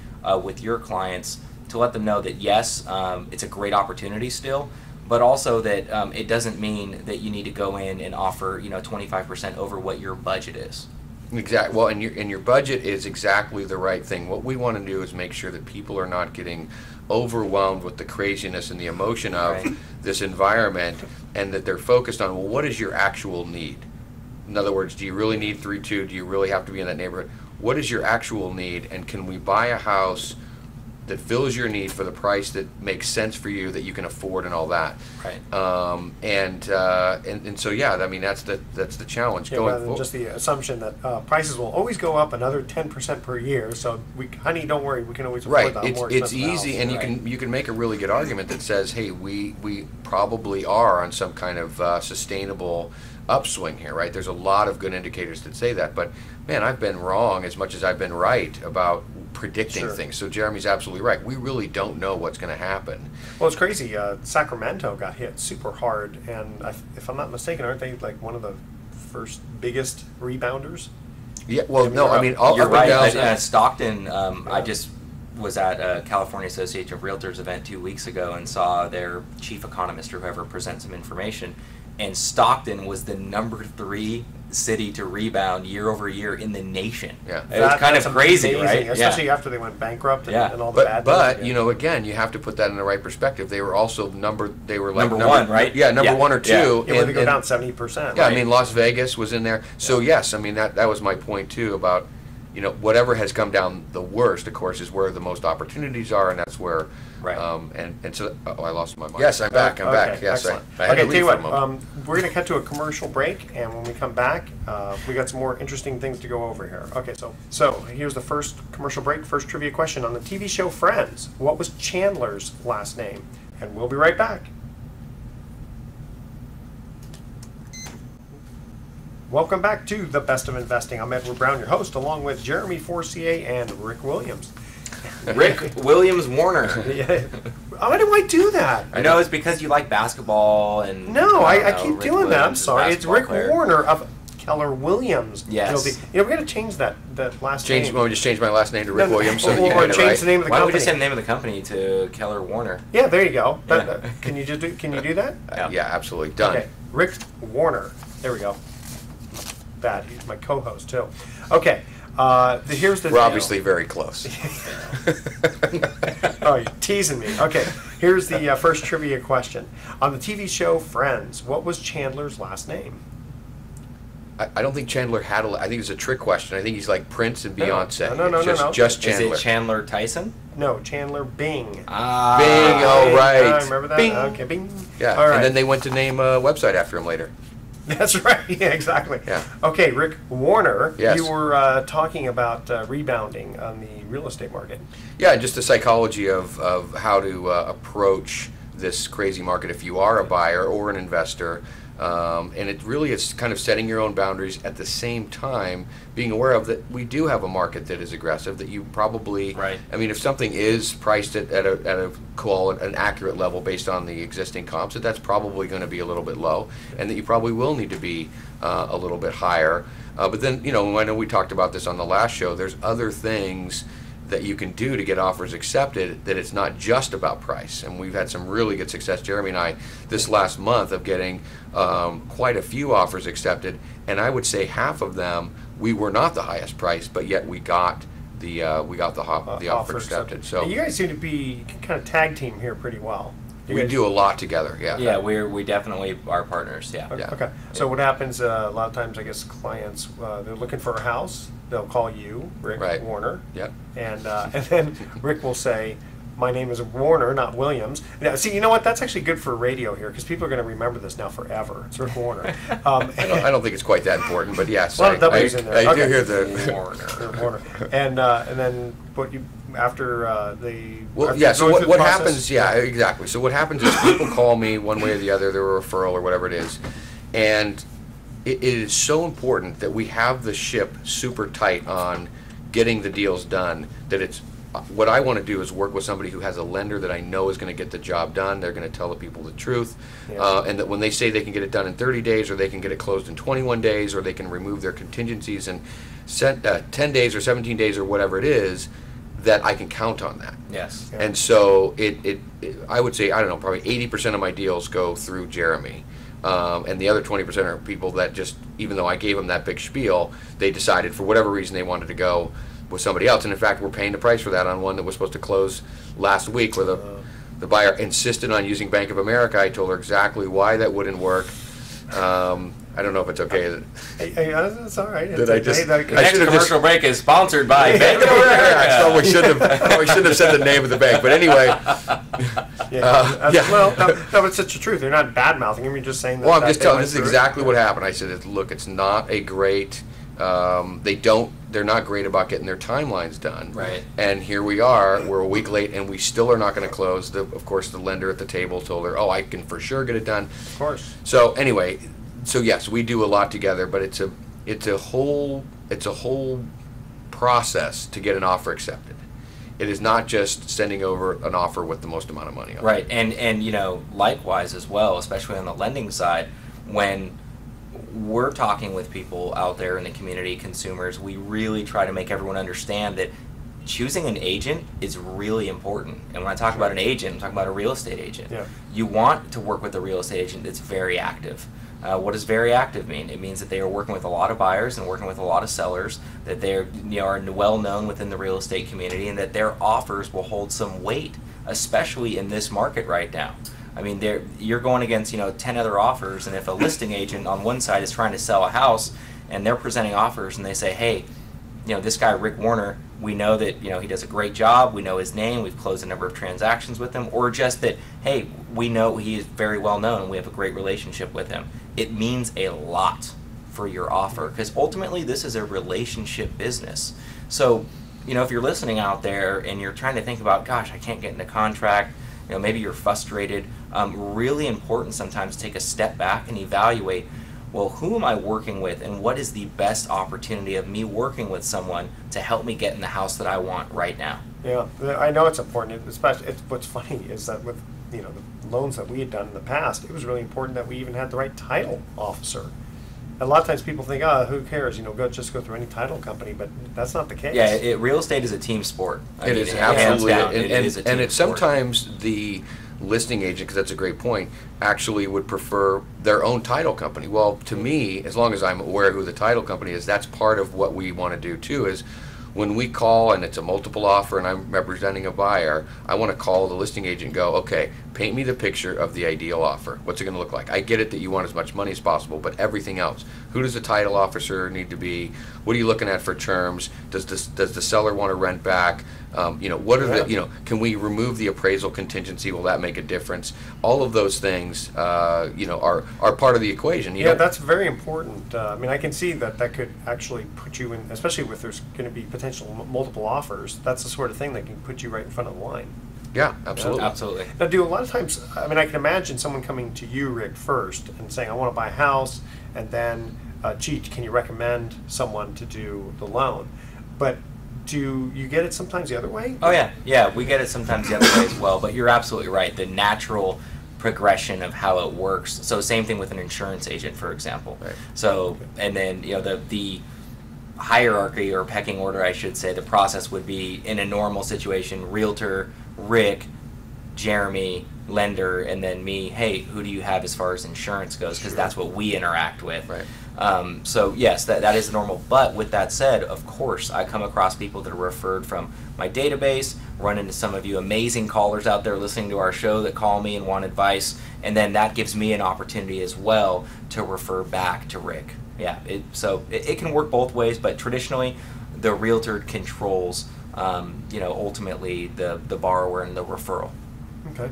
[SPEAKER 5] with your clients to let them know that yes, it's a great opportunity still, but also that it doesn't mean that you need to go in and offer, you know, 25% over what your budget is?
[SPEAKER 4] Exactly. Well, and your budget is exactly the right thing. What we want to do is make sure that people are not getting overwhelmed with the craziness and the emotion of
[SPEAKER 5] Right.
[SPEAKER 4] this environment, and that they're focused on, well, what is your actual need? In other words, do you really need 3.2? Do you really have to be in that neighborhood? What is your actual need, and can we buy a house that fills your need for the price that makes sense for you, that you can afford, and all that?
[SPEAKER 5] Right.
[SPEAKER 4] And so yeah, I mean that's the challenge
[SPEAKER 1] Yeah,
[SPEAKER 4] going
[SPEAKER 1] rather than
[SPEAKER 4] forward.
[SPEAKER 1] just the assumption that prices will always go up another 10% per year. So, honey, don't worry, we can always afford
[SPEAKER 4] Right,
[SPEAKER 1] that more
[SPEAKER 4] it's
[SPEAKER 1] expensive
[SPEAKER 4] easy,
[SPEAKER 1] house.
[SPEAKER 4] and
[SPEAKER 5] Right.
[SPEAKER 4] you can make a really good argument that says, hey, we probably are on some kind of sustainable upswing here, right? There's a lot of good indicators that say that, but man, I've been wrong as much as I've been right about predicting
[SPEAKER 1] Sure.
[SPEAKER 4] things. So Jeremy's absolutely right. We really don't know what's going to happen.
[SPEAKER 1] Well, it's crazy. Sacramento got hit super hard, and if I'm not mistaken, aren't they like one of the first biggest rebounders?
[SPEAKER 4] Yeah, well,
[SPEAKER 1] I mean,
[SPEAKER 4] no, I mean, all
[SPEAKER 5] You're
[SPEAKER 4] up
[SPEAKER 5] right.
[SPEAKER 4] and down.
[SPEAKER 5] Stockton, I just was at a California Association of Realtors event 2 weeks ago and saw their chief economist or whoever present some information, and Stockton was the #3 city to rebound year over year in the nation.
[SPEAKER 4] Yeah.
[SPEAKER 5] It was kind of
[SPEAKER 1] That's
[SPEAKER 5] crazy,
[SPEAKER 1] amazing,
[SPEAKER 5] right?
[SPEAKER 1] especially after they went bankrupt and,
[SPEAKER 5] Yeah.
[SPEAKER 1] and all the bad
[SPEAKER 4] But
[SPEAKER 1] news.
[SPEAKER 4] you know, again, you have to put that in the right perspective. They were also number
[SPEAKER 5] Number one, right?
[SPEAKER 4] Yeah, number
[SPEAKER 5] Yeah.
[SPEAKER 4] one or two.
[SPEAKER 1] Yeah, when they go down 70%.
[SPEAKER 4] Yeah,
[SPEAKER 1] right?
[SPEAKER 4] I mean, Las Vegas was in there. So yes, I mean that was my point too about, you know, whatever has come down the worst, of course, is where the most opportunities are, and that's where.
[SPEAKER 5] Right.
[SPEAKER 4] And so I lost my mind. Yes, I'm back. I'm back. Yes,
[SPEAKER 1] excellent.
[SPEAKER 4] I had
[SPEAKER 1] Okay,
[SPEAKER 4] to
[SPEAKER 1] tell you
[SPEAKER 4] leave for a
[SPEAKER 1] what,
[SPEAKER 4] moment.
[SPEAKER 1] we're going to cut to a commercial break, and when we come back, we got some more interesting things to go over here. Okay, so here's the first commercial break, first trivia question. On the TV show Friends, what was Chandler's last name? And we'll be right back. Welcome back to The Best of Investing. I'm Edward Brown, your host, along with Jeremy Forcier and Rick Williams.
[SPEAKER 5] Rick Williams Warner.
[SPEAKER 1] Yeah. Why do I do that?
[SPEAKER 5] I know it's because you like basketball and.
[SPEAKER 1] No, I
[SPEAKER 5] don't know,
[SPEAKER 1] keep
[SPEAKER 5] Rick
[SPEAKER 1] doing that. I'm
[SPEAKER 5] Williams is a
[SPEAKER 1] sorry. It's
[SPEAKER 5] basketball
[SPEAKER 1] Rick
[SPEAKER 5] player.
[SPEAKER 1] Warner of Keller Williams.
[SPEAKER 5] Yes.
[SPEAKER 1] Guilty. You know, we're going to change that last
[SPEAKER 4] Change.
[SPEAKER 1] name.
[SPEAKER 4] Want me to just change my last name to Rick
[SPEAKER 1] No,
[SPEAKER 4] Williams so that
[SPEAKER 1] or
[SPEAKER 4] you can get it
[SPEAKER 1] change
[SPEAKER 4] right?
[SPEAKER 1] the name of the
[SPEAKER 5] Why don't we
[SPEAKER 1] company.
[SPEAKER 5] just say the name of the company to Keller Warner?
[SPEAKER 1] Yeah, there you go. But
[SPEAKER 5] Yeah.
[SPEAKER 1] can you do that?
[SPEAKER 4] Yeah, absolutely done.
[SPEAKER 1] Okay, Rick Warner. There we go. Bad. He's my co-host too. Okay. Here's the
[SPEAKER 4] We're
[SPEAKER 1] deal.
[SPEAKER 4] obviously very close.
[SPEAKER 1] Oh, you're teasing me. Okay, here's the first trivia question. On the TV show Friends, what was Chandler's last name?
[SPEAKER 4] I don't think Chandler had I think it's a trick question. I think he's like Prince and
[SPEAKER 1] No.
[SPEAKER 4] Beyonce.
[SPEAKER 1] No,
[SPEAKER 4] It's just
[SPEAKER 5] Is
[SPEAKER 4] Chandler.
[SPEAKER 5] it Chandler Tyson?
[SPEAKER 1] No, Chandler Bing.
[SPEAKER 5] Ah.
[SPEAKER 4] Bing, oh, right.
[SPEAKER 1] Remember that?
[SPEAKER 4] Bing.
[SPEAKER 1] Okay, Bing.
[SPEAKER 4] Yeah,
[SPEAKER 1] All right.
[SPEAKER 4] and then they went to name a website after him later.
[SPEAKER 1] That's right. Yeah, exactly.
[SPEAKER 4] Yeah.
[SPEAKER 1] Okay, Rick Warner.
[SPEAKER 4] Yes.
[SPEAKER 1] You were talking about rebounding on the real estate market.
[SPEAKER 4] Yeah, just the psychology of how to approach this crazy market if you are a buyer or an investor. And it really is kind of setting your own boundaries at the same time being aware of that we do have a market that is aggressive, that you probably,
[SPEAKER 5] Right.
[SPEAKER 4] I mean, if something is priced at an accurate level based on the existing comps, that's probably going to be a little bit low, and that you probably will need to be a little bit higher. But then, I know we talked about this on the last show, there's other things that you can do to get offers accepted, that it's not just about price. And we've had some really good success, Jeremy and I, this last month of getting quite a few offers accepted, and I would say half of them we were not the highest price, but yet we got the offer accepted. So
[SPEAKER 1] and you guys seem to be kind of tag team here pretty well.
[SPEAKER 4] we do a lot together. Yeah.
[SPEAKER 5] Yeah, we definitely are partners. Yeah.
[SPEAKER 1] Okay.
[SPEAKER 4] Yeah.
[SPEAKER 1] Okay. So what happens a lot of times, I guess, clients they're looking for a house. They'll call you, Rick
[SPEAKER 4] Right.
[SPEAKER 1] Warner,
[SPEAKER 4] Yep.
[SPEAKER 1] and then Rick will say, "My name is Warner, not Williams." Now, see, you know what? That's actually good for radio here because people are going to remember this now forever. It's Rick Warner.
[SPEAKER 4] I don't think it's quite that important, but yes,
[SPEAKER 1] Well,
[SPEAKER 4] I
[SPEAKER 1] W's in there.
[SPEAKER 4] do
[SPEAKER 1] Okay.
[SPEAKER 4] hear the
[SPEAKER 1] Warner. Warner. And then what you after the
[SPEAKER 4] Well,
[SPEAKER 1] after
[SPEAKER 4] yeah. So
[SPEAKER 1] going
[SPEAKER 4] what,
[SPEAKER 1] through the
[SPEAKER 4] what
[SPEAKER 1] process-
[SPEAKER 4] happens? Yeah, exactly. So what happens is people call me one way or the other. They're a referral or whatever it is, and it is so important that we have the ship super tight on getting the deals done. That it's what I want to do is work with somebody who has a lender that I know is going to get the job done. They're going to tell the people the truth,
[SPEAKER 1] Yeah.
[SPEAKER 4] and that when they say they can get it done in 30 days, or they can get it closed in 21 days, or they can remove their contingencies in 10 days or 17 days or whatever it is, that I can count on that.
[SPEAKER 5] Yes.
[SPEAKER 1] Yeah.
[SPEAKER 4] And so it I would say, I don't know, probably 80% of my deals go through Jeremy. And the other 20% are people that just, even though I gave them that big spiel, they decided for whatever reason they wanted to go with somebody else. And in fact, we're paying the price for that on one that was supposed to close last week, where the buyer insisted on using Bank of America. I told her exactly why that wouldn't work. I don't know if it's okay.
[SPEAKER 1] Hey, that's all right.
[SPEAKER 4] Did I just-
[SPEAKER 1] Hey,
[SPEAKER 5] The next
[SPEAKER 4] should've
[SPEAKER 5] commercial break is sponsored by Bank of
[SPEAKER 4] I
[SPEAKER 5] America.
[SPEAKER 4] probably shouldn't have said the name of the bank, but anyway. Yeah.
[SPEAKER 1] Well, no, but it's such the truth. They're not bad mouthing him. You're just saying that.
[SPEAKER 4] Well, I'm
[SPEAKER 1] that
[SPEAKER 4] just
[SPEAKER 1] they
[SPEAKER 4] telling.
[SPEAKER 1] went
[SPEAKER 4] This is
[SPEAKER 1] through it.
[SPEAKER 4] exactly what happened. I said, "Look, it's not a great. They're not great about getting their timelines done.
[SPEAKER 5] Right.
[SPEAKER 4] And here we are. We're a week late, and we still are not going to close. Of course, the lender at the table told her, "Oh, I can for sure get it done."
[SPEAKER 1] Of course.
[SPEAKER 4] So anyway, so yes, we do a lot together, but it's a whole process to get an offer accepted. It is not just sending over an offer with the most amount of money on it.
[SPEAKER 5] Right, and likewise as well, especially on the lending side, when we're talking with people out there in the community, consumers, we really try to make everyone understand that choosing an agent is really important. And when I talk about an agent, I'm talking about a real estate agent.
[SPEAKER 1] Yeah.
[SPEAKER 5] You want to work with a real estate agent that's very active. What does very active mean? It means that they are working with a lot of buyers and working with a lot of sellers, that they are well known within the real estate community, and that their offers will hold some weight, especially in this market right now. I mean, you're going against 10 other offers, and if a listing agent on one side is trying to sell a house and they're presenting offers and they say, hey, this guy Rick Warner, we know that he does a great job, we know his name, we've closed a number of transactions with him, or just that, hey, we know he is very well known and we have a great relationship with him. It means a lot for your offer, because ultimately this is a relationship business. So if you're listening out there and you're trying to think about, gosh, I can't get into contract, maybe you're frustrated, really important sometimes to take a step back and evaluate, well, who am I working with, and what is the best opportunity of me working with someone to help me get in the house that I want right now?
[SPEAKER 1] Yeah, I know it's important. Especially, what's funny is that with the loans that we had done in the past, it was really important that we even had the right title officer. A lot of times people think, who cares? Just go through any title company, but that's not the case.
[SPEAKER 5] Yeah, real estate is a team sport.
[SPEAKER 4] It is
[SPEAKER 5] hands
[SPEAKER 4] absolutely,
[SPEAKER 5] down,
[SPEAKER 4] and
[SPEAKER 5] it is a team
[SPEAKER 4] it's
[SPEAKER 5] sport.
[SPEAKER 4] sometimes the listing agent, because that's a great point, actually would prefer their own title company. Well, to me, as long as I'm aware who the title company is, that's part of what we want to do too, is when we call and it's a multiple offer and I'm representing a buyer, I want to call the listing agent and go, okay, paint me the picture of the ideal offer. What's it going to look like? I get it that you want as much money as possible, but everything else. Who does the title officer need to be? What are you looking at for terms? Does the seller want to rent back? What are the, can we remove the appraisal contingency? Will that make a difference? All of those things, are part of the equation.
[SPEAKER 1] That's very important. I can see that could actually put you in, especially if there's going to be potential multiple offers. That's the sort of thing that can put you right in front of the line.
[SPEAKER 4] Yeah, absolutely.
[SPEAKER 5] Absolutely.
[SPEAKER 1] Now, do a lot of times, I mean, I can imagine someone coming to you, Rick, first and saying, I want to buy a house, and then, gee, can you recommend someone to do the loan? But do you get it sometimes the other way?
[SPEAKER 5] Oh yeah, we get it sometimes the other way as well. But you're absolutely right. The natural progression of how it works. So same thing with an insurance agent, for example.
[SPEAKER 4] Right.
[SPEAKER 5] So and then the hierarchy or pecking order, I should say, the process would be in a normal situation: realtor, Rick, Jeremy, lender, and then me. Hey, who do you have as far as insurance goes? Because that's what we interact with.
[SPEAKER 4] Right.
[SPEAKER 5] So yes, that is normal. But with that said, of course, I come across people that are referred from my database, run into some of you amazing callers out there listening to our show that call me and want advice, and then that gives me an opportunity as well to refer back to Rick. Yeah, it can work both ways, but traditionally, the realtor controls, ultimately the borrower and the referral.
[SPEAKER 1] Okay.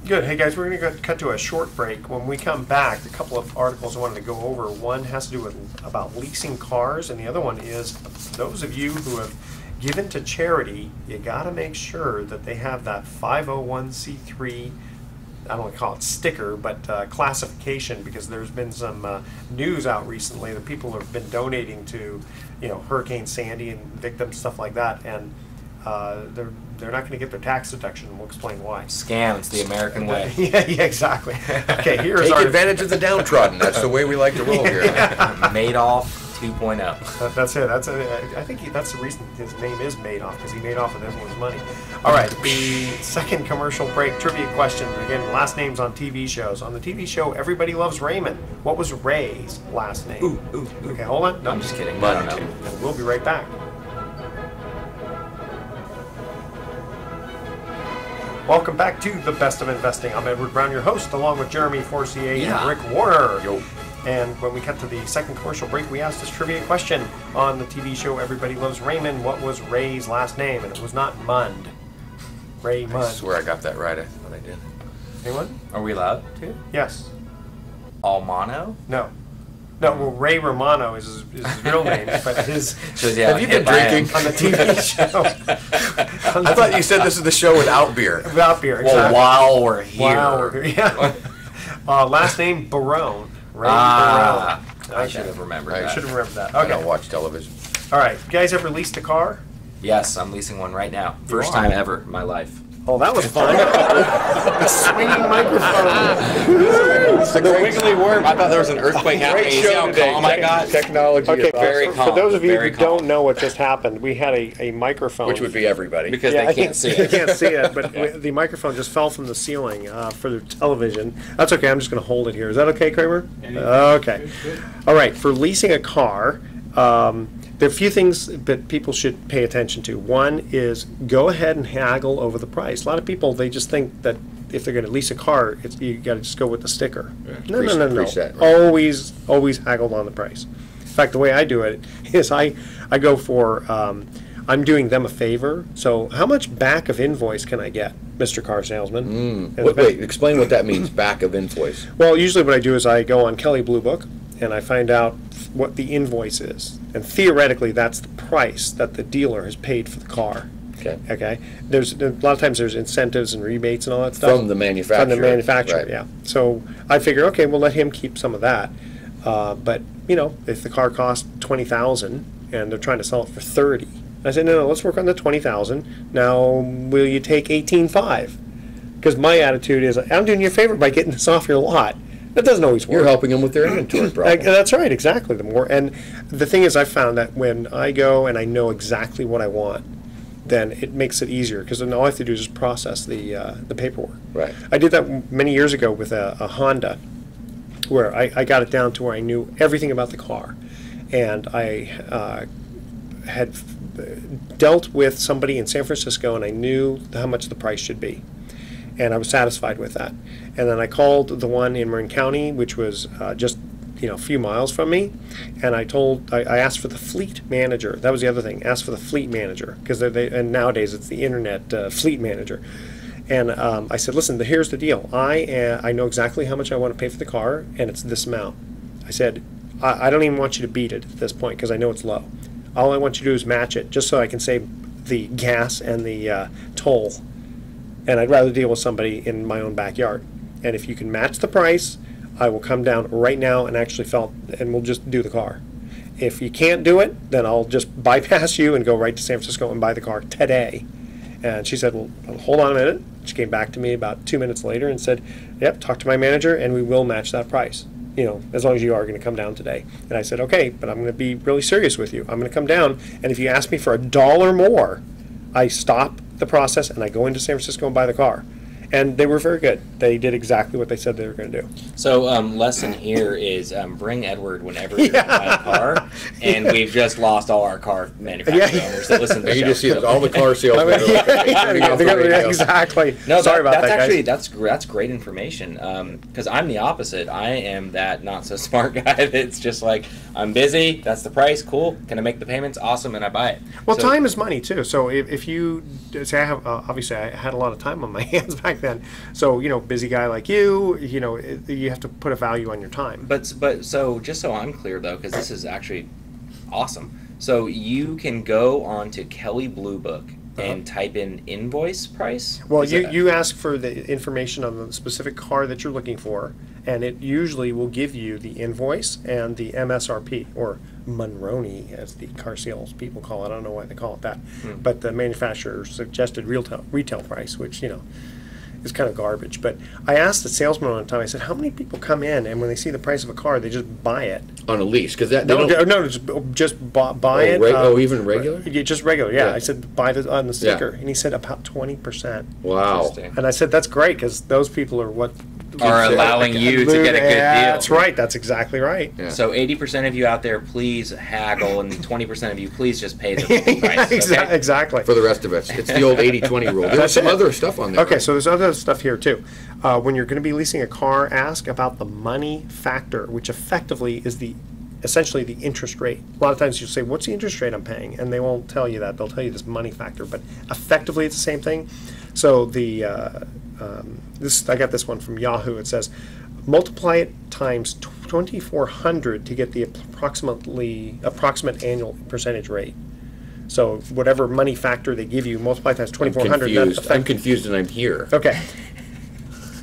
[SPEAKER 1] Good. Hey guys, we're going to cut to a short break. When we come back, a couple of articles I wanted to go over. One has to do with about leasing cars, and the other one is those of you who have given to charity, you got to make sure that they have that 501c3, I don't want to call it sticker, but classification, because there's been some news out recently that people have been donating to, Hurricane Sandy and victims, stuff like that, and they're not going to get their tax deduction. We'll explain why.
[SPEAKER 5] Scams, the American way.
[SPEAKER 1] yeah, exactly. Okay, here's
[SPEAKER 4] Take
[SPEAKER 1] our
[SPEAKER 4] advantage of the downtrodden. That's the way we like to roll here.
[SPEAKER 5] Madoff 2.0.
[SPEAKER 1] That's it. I think that's the reason his name is Madoff, because he made off with everyone's money. All right, the second commercial break. Trivia question. Again, last names on TV shows. On the TV show Everybody Loves Raymond, what was Ray's last name?
[SPEAKER 5] Ooh.
[SPEAKER 1] Okay, hold on. No,
[SPEAKER 5] I'm just kidding.
[SPEAKER 4] But-
[SPEAKER 5] I don't know.
[SPEAKER 1] And we'll be right back. Welcome back to The Best of Investing. I'm Edward Brown, your host, along with Jeremy Forcier and Rick Warner.
[SPEAKER 4] Yo.
[SPEAKER 1] And when we cut to the second commercial break, we asked this trivia question on the TV show Everybody Loves Raymond. What was Ray's last name? And it was not Mund. Ray
[SPEAKER 4] I
[SPEAKER 1] Mund.
[SPEAKER 4] swear I got that right. I thought I did.
[SPEAKER 1] Anyone?
[SPEAKER 5] Are we allowed to?
[SPEAKER 1] Yes.
[SPEAKER 5] Almano?
[SPEAKER 1] No. No, well, Ray Romano is his real name, but his...
[SPEAKER 4] Have you been drinking?
[SPEAKER 1] On the TV show.
[SPEAKER 4] I thought you said this is the show without beer.
[SPEAKER 1] Without beer,
[SPEAKER 5] Well,
[SPEAKER 1] exactly.
[SPEAKER 5] while we're here.
[SPEAKER 1] Wow, we're here. Yeah. Last name, Barone. Ray
[SPEAKER 5] Ah,
[SPEAKER 1] Barone.
[SPEAKER 5] I should have remembered
[SPEAKER 4] I
[SPEAKER 5] that.
[SPEAKER 1] Should have remembered that.
[SPEAKER 4] I don't
[SPEAKER 1] Okay.
[SPEAKER 4] watch television.
[SPEAKER 1] All right. You guys ever leased a car?
[SPEAKER 5] Yes, I'm leasing one right now. First
[SPEAKER 1] are?
[SPEAKER 5] time ever in my life.
[SPEAKER 1] Oh, that was fun. The swinging microphone.
[SPEAKER 6] The wiggly worm. I thought there was an earthquake happening. You see how calm I got?
[SPEAKER 4] Technology.
[SPEAKER 1] Okay,
[SPEAKER 5] Very
[SPEAKER 1] for
[SPEAKER 5] calm,
[SPEAKER 1] those of you
[SPEAKER 5] very
[SPEAKER 1] who
[SPEAKER 5] calm.
[SPEAKER 1] don't know what just happened, we had a microphone.
[SPEAKER 4] Which would be everybody.
[SPEAKER 6] Because
[SPEAKER 1] Yeah,
[SPEAKER 6] they can't see
[SPEAKER 1] They
[SPEAKER 6] it.
[SPEAKER 1] can't see it, but the microphone just fell from the ceiling for the television. That's okay. I'm just going to hold it here. Is that okay, Kramer? Okay. All right. For leasing a car, there are a few things that people should pay attention to. One is go ahead and haggle over the price. A lot of people, they just think that if they're going to lease a car, you got to just go with the sticker. No.
[SPEAKER 4] preset, right?
[SPEAKER 1] Always haggled on the price. In fact, the way I do it is I go for I'm doing them a favor. So how much back of invoice can I get, Mr. Car Salesman? And it's
[SPEAKER 4] Wait, explain what that means, back of invoice.
[SPEAKER 1] well, usually what I do is I go on Kelley Blue Book and I find out what the invoice is. And theoretically, that's the price that the dealer has paid for the car.
[SPEAKER 4] Okay.
[SPEAKER 1] Okay? There's a lot of times there's incentives and rebates and all that stuff.
[SPEAKER 4] From the manufacturer.
[SPEAKER 1] From the manufacturer,
[SPEAKER 4] Right.
[SPEAKER 1] yeah. So I figure, okay, we'll let him keep some of that. But, if the car costs $20,000 and they're trying to sell it for $30,000, I said, no, let's work on the $20,000. Now, will you take $18,500? Because my attitude is, I'm doing you a favor by getting this off your lot. That doesn't always work.
[SPEAKER 4] You're helping them with their inventory problem.
[SPEAKER 1] That's right, exactly. And the thing is, I found that when I go and I know exactly what I want, then it makes it easier, because then all I have to do is just process the paperwork.
[SPEAKER 4] Right.
[SPEAKER 1] I did that many years ago with a Honda, where I got it down to where I knew everything about the car, and I had dealt with somebody in San Francisco, and I knew how much the price should be, and I was satisfied with that. And then I called the one in Marin County, which was just a few miles from me, and I asked for the fleet manager. That was the other thing. Asked for the fleet manager, because and nowadays it's the internet fleet manager. And I said, listen, here's the deal. I know exactly how much I want to pay for the car, and it's this amount. I said, I don't even want you to beat it at this point, because I know it's low. All I want you to do is match it, just so I can save the gas and the toll. and I'd rather deal with somebody in my own backyard. And if you can match the price, I will come down right now and and we'll just do the car. If you can't do it, then I'll just bypass you and go right to San Francisco and buy the car today. And she said, well, hold on a minute. She came back to me about 2 minutes later and said, yep, talk to my manager and we will match that price, as long as you are going to come down today. And I said, okay, but I'm going to be really serious with you. I'm going to come down, and if you ask me for $1 more, I stop the process and I go into San Francisco and buy the car. And they were very good. They did exactly what they said they were going to do.
[SPEAKER 5] So lesson here is bring Edward whenever you're going to buy a car, and we've just lost all our car manufacturer owners that listen to the
[SPEAKER 4] You
[SPEAKER 5] show.
[SPEAKER 4] just see all the car salesmen.
[SPEAKER 1] Exactly.
[SPEAKER 5] No,
[SPEAKER 1] Sorry about
[SPEAKER 5] that's
[SPEAKER 1] that,
[SPEAKER 5] actually
[SPEAKER 1] guys.
[SPEAKER 5] that's great information. Because I'm the opposite. I am that not so smart guy that's just like, I'm busy. That's the price. Cool. Can I make the payments? Awesome, and I buy it.
[SPEAKER 1] Well,
[SPEAKER 5] So-
[SPEAKER 1] time is money too. So if you say, I have obviously I had a lot of time on my hands back then. So busy guy like you, you have to put a value on your time.
[SPEAKER 5] But so just so I'm clear though, because this is actually awesome. So you can go on to Kelley Blue Book and type in invoice price.
[SPEAKER 1] Well,
[SPEAKER 5] Is that-
[SPEAKER 1] you ask for the information on the specific car that you're looking for, and it usually will give you the invoice and the MSRP, or Monroney, as the car sales people call it. I don't know why they call it that, but the manufacturer suggested retail price, which is kind of garbage. But I asked the salesman one time, I said, how many people come in and when they see the price of a car, they just buy it?
[SPEAKER 4] On a lease, because that
[SPEAKER 1] Just buy it.
[SPEAKER 4] even regular?
[SPEAKER 1] Yeah, just regular, yeah.
[SPEAKER 4] Yeah.
[SPEAKER 1] I said, buy it on the sticker. And he said, about 20%.
[SPEAKER 4] Wow.
[SPEAKER 5] Interesting.
[SPEAKER 1] And I said, that's great, because those people are what
[SPEAKER 5] Are allowing you to get a good deal.
[SPEAKER 1] That's right. That's exactly right.
[SPEAKER 4] Yeah.
[SPEAKER 5] So 80% of you out there, please haggle, and 20% of you, please just pay the price. Okay?
[SPEAKER 1] Exactly.
[SPEAKER 4] For the rest of us, it's the old 80-20 rule. There's
[SPEAKER 1] That's
[SPEAKER 4] some
[SPEAKER 1] it.
[SPEAKER 4] other stuff on there.
[SPEAKER 1] Okay,
[SPEAKER 4] right?
[SPEAKER 1] so there's other stuff here too. When you're going to be leasing a car, ask about the money factor, which effectively is essentially the interest rate. A lot of times you'll say, what's the interest rate I'm paying? And they won't tell you that. They'll tell you this money factor, but effectively it's the same thing. So I got this one from Yahoo. It says, multiply it times 2,400 to get the approximate annual percentage rate. So whatever money factor they give you, multiply times 2,400.
[SPEAKER 4] I'm confused and I'm here.
[SPEAKER 1] Okay.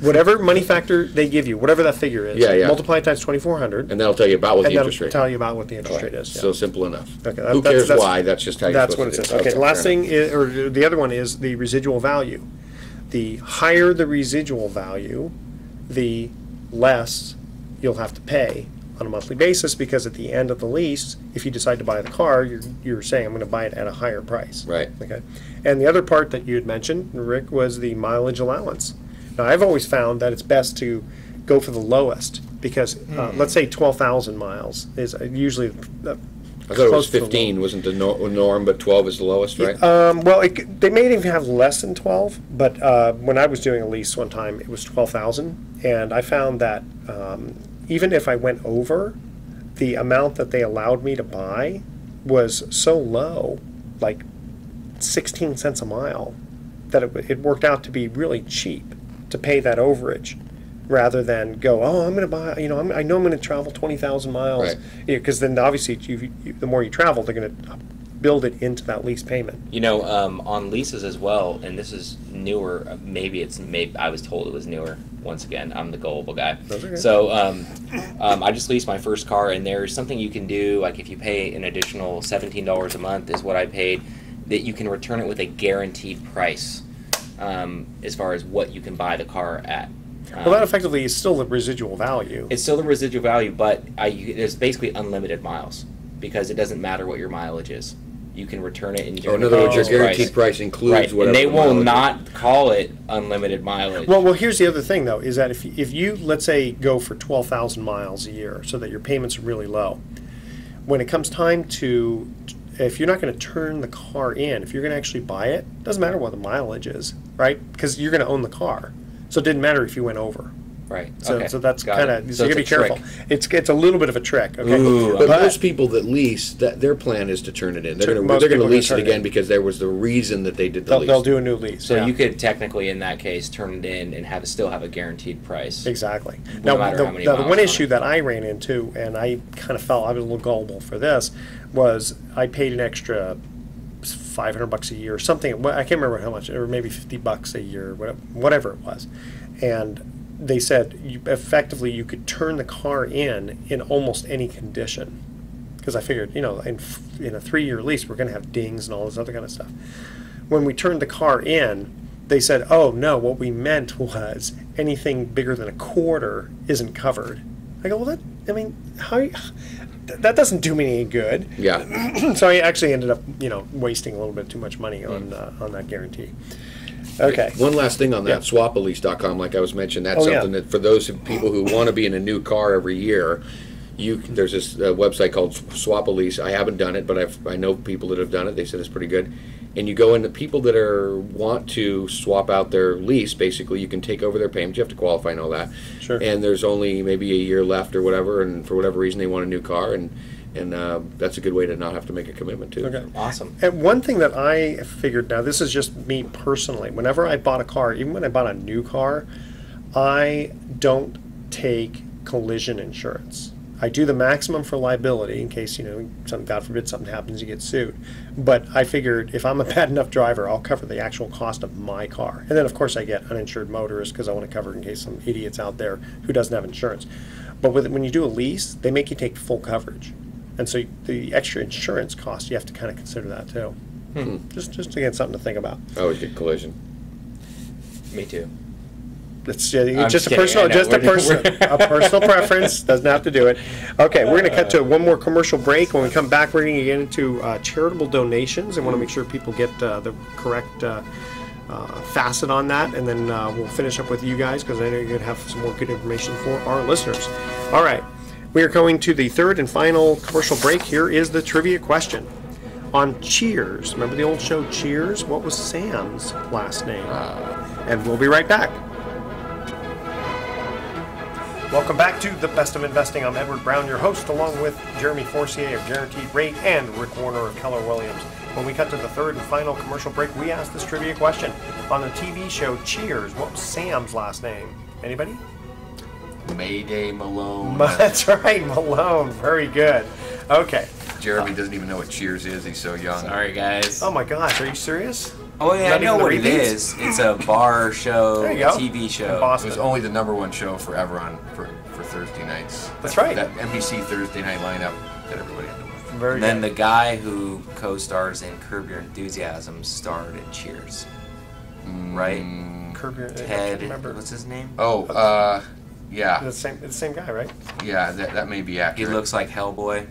[SPEAKER 1] Whatever money factor they give you, whatever that figure is,
[SPEAKER 4] Yeah.
[SPEAKER 1] multiply it times 2,400,
[SPEAKER 4] And that'll tell you about what
[SPEAKER 1] and
[SPEAKER 4] the
[SPEAKER 1] that'll
[SPEAKER 4] interest rate.
[SPEAKER 1] tell you about what the interest rate is. Yeah.
[SPEAKER 4] So simple enough.
[SPEAKER 1] Okay,
[SPEAKER 4] Who
[SPEAKER 1] that's-
[SPEAKER 4] cares
[SPEAKER 1] that's-
[SPEAKER 4] why? That's just how you're
[SPEAKER 1] That's what it
[SPEAKER 4] supposed
[SPEAKER 1] says.
[SPEAKER 4] to do.
[SPEAKER 1] Okay, the last
[SPEAKER 4] fair
[SPEAKER 1] thing is, or the other one is the residual value. The higher the residual value, the less you'll have to pay on a monthly basis, because at the end of the lease, if you decide to buy the car, you're saying, I'm going to buy it at a higher price.
[SPEAKER 4] Right.
[SPEAKER 1] Okay. And the other part that you had mentioned, Rick, was the mileage allowance. Now, I've always found that it's best to go for the lowest, because let's say 12,000 miles is usually
[SPEAKER 4] I thought it was 15 wasn't the norm, but 12 is the lowest, right?
[SPEAKER 1] Well, they may even have less than 12, but when I was doing a lease one time, it was 12,000, and I found that even if I went over, the amount that they allowed me to buy was so low, like 16 cents a mile, that it worked out to be really cheap to pay that overage, rather than go, I'm going to buy, I know I'm going to travel 20,000 miles.
[SPEAKER 4] Right.
[SPEAKER 1] Because then obviously the more you travel, they're going to build it into that lease payment.
[SPEAKER 5] On leases as well, and this is newer, maybe I was told it was newer. Once again, I'm the gullible guy.
[SPEAKER 1] That's okay.
[SPEAKER 5] So I just leased my first car, and there's something you can do, like if you pay an additional $17 a month is what I paid, that you can return it with a guaranteed price as far as what you can buy the car at.
[SPEAKER 1] Well, that effectively is still the residual value.
[SPEAKER 5] It's still the residual value, but there's basically unlimited miles, because it doesn't matter what your mileage is. You can return it in your
[SPEAKER 4] in other words, your guaranteed price includes
[SPEAKER 5] right.
[SPEAKER 4] whatever
[SPEAKER 5] And they
[SPEAKER 4] the
[SPEAKER 5] will
[SPEAKER 4] mileage is.
[SPEAKER 5] not call it unlimited mileage.
[SPEAKER 1] Well, here's the other thing, though, is that if you, let's say, go for 12,000 miles a year so that your payments are really low, when it comes time to, if you're not going to turn the car in, if you're going to actually buy it, doesn't matter what the mileage is, right? Because you're going to own the car. So it didn't matter if you went over.
[SPEAKER 5] Right.
[SPEAKER 1] So,
[SPEAKER 5] Okay.
[SPEAKER 1] so that's
[SPEAKER 5] Got
[SPEAKER 1] kind
[SPEAKER 5] it.
[SPEAKER 1] of,
[SPEAKER 5] So
[SPEAKER 1] you got to be
[SPEAKER 5] it's a trick.
[SPEAKER 1] careful. It's a little bit of a trick, okay?
[SPEAKER 5] Ooh,
[SPEAKER 4] But
[SPEAKER 1] But-
[SPEAKER 4] most people that lease, their plan is to turn it in. They're going
[SPEAKER 1] Most
[SPEAKER 4] to
[SPEAKER 1] people are gonna
[SPEAKER 4] lease it
[SPEAKER 1] turn it
[SPEAKER 4] again
[SPEAKER 1] in.
[SPEAKER 4] because there was the reason that they did the
[SPEAKER 1] they'll,
[SPEAKER 4] lease.
[SPEAKER 1] they'll do a new lease.
[SPEAKER 5] So
[SPEAKER 1] yeah.
[SPEAKER 5] you could technically, in that case, turn it in and still have a guaranteed price.
[SPEAKER 1] Exactly.
[SPEAKER 5] No
[SPEAKER 1] Now,
[SPEAKER 5] matter how many
[SPEAKER 1] the
[SPEAKER 5] miles
[SPEAKER 1] one
[SPEAKER 5] on
[SPEAKER 1] issue
[SPEAKER 5] it.
[SPEAKER 1] that I ran into, and I kind of felt I was a little gullible for this, was I paid an extra $500 a year, something. I can't remember how much, or maybe $50 a year, whatever it was. And they said effectively you could turn the car in almost any condition. Because I figured, in a 3-year lease, we're going to have dings and all this other kind of stuff. When we turned the car in, they said, oh, no, what we meant was anything bigger than a quarter isn't covered. I go, well, that doesn't do me any good.
[SPEAKER 4] Yeah.
[SPEAKER 1] So I actually ended up, wasting a little bit too much money on that guarantee. Okay.
[SPEAKER 4] One last thing on that,
[SPEAKER 1] Yeah.
[SPEAKER 4] swapalease.com, like I was mentioning, that's
[SPEAKER 1] Oh, yeah.
[SPEAKER 4] something that for those people who want to be in a new car every year, there's this website called Swapalease. I haven't done it, but I know people that have done it. They said it's pretty good. And you go into people that want to swap out their lease. Basically, you can take over their payment. You have to qualify and all that.
[SPEAKER 1] Sure.
[SPEAKER 4] And there's only maybe a year left or whatever, and for whatever reason they want a new car, and that's a good way to not have to make a commitment to.
[SPEAKER 1] Okay.
[SPEAKER 5] Awesome.
[SPEAKER 1] And one thing that I figured, now this is just me personally, whenever I bought a car, even when I bought a new car, I don't take collision insurance. I do the maximum for liability in case, God forbid something happens, you get sued. But I figured if I'm a bad enough driver, I'll cover the actual cost of my car. And then, of course, I get uninsured motorists because I want to cover in case some idiot's out there who doesn't have insurance. But when you do a lease, they make you take full coverage. And so the extra insurance cost, you have to kind of consider that too. Just again, something to think about.
[SPEAKER 4] I always get collision.
[SPEAKER 5] Me too.
[SPEAKER 1] It's
[SPEAKER 5] I'm
[SPEAKER 1] just a
[SPEAKER 5] kidding,
[SPEAKER 1] personal,
[SPEAKER 5] I know.
[SPEAKER 1] just a personal preference. Doesn't have to do it. Okay, we're going to cut to one more commercial break. When we come back, we're going to get into charitable donations. I want to make sure people get the correct facet on that, and then we'll finish up with you guys because I know you're going to have some more good information for our listeners. All right, we are going to the third and final commercial break. Here is the trivia question. On Cheers, remember the old show Cheers? What was Sam's last name? And we'll be right back. Welcome back to The Best of Investing. I'm Edward Brown, your host, along with Jeremy Forcier of Guaranteed Rate and Rick Warner of Keller Williams. When we cut to the third and final commercial break, we asked this trivia question. On the TV show Cheers, what was Sam's last name? Anybody?
[SPEAKER 4] Mayday Malone.
[SPEAKER 1] That's right, Malone. Very good. Okay.
[SPEAKER 4] Jeremy doesn't even know what Cheers is. He's so young.
[SPEAKER 5] Sorry, guys.
[SPEAKER 1] Oh my gosh, are you serious?
[SPEAKER 5] Oh yeah, I
[SPEAKER 1] Not
[SPEAKER 5] know
[SPEAKER 1] even the
[SPEAKER 5] what it
[SPEAKER 1] repeats?
[SPEAKER 5] is. It's a bar show,
[SPEAKER 1] There you go.
[SPEAKER 5] TV
[SPEAKER 1] In
[SPEAKER 5] show.
[SPEAKER 4] It
[SPEAKER 1] Boston.
[SPEAKER 4] was only the #1 show forever for Thursday nights.
[SPEAKER 1] That's right.
[SPEAKER 4] That NBC Thursday night lineup that everybody had to watch.
[SPEAKER 1] Very
[SPEAKER 5] And then
[SPEAKER 1] good.
[SPEAKER 5] the guy who co-stars in Curb Your Enthusiasm starred in Cheers. Right?
[SPEAKER 1] Curb Your- I can't
[SPEAKER 5] Ted,
[SPEAKER 1] remember.
[SPEAKER 5] what's his name?
[SPEAKER 4] Yeah,
[SPEAKER 1] It's the same guy, right?
[SPEAKER 4] yeah, that may be
[SPEAKER 5] He
[SPEAKER 4] accurate.
[SPEAKER 5] looks like Hellboy.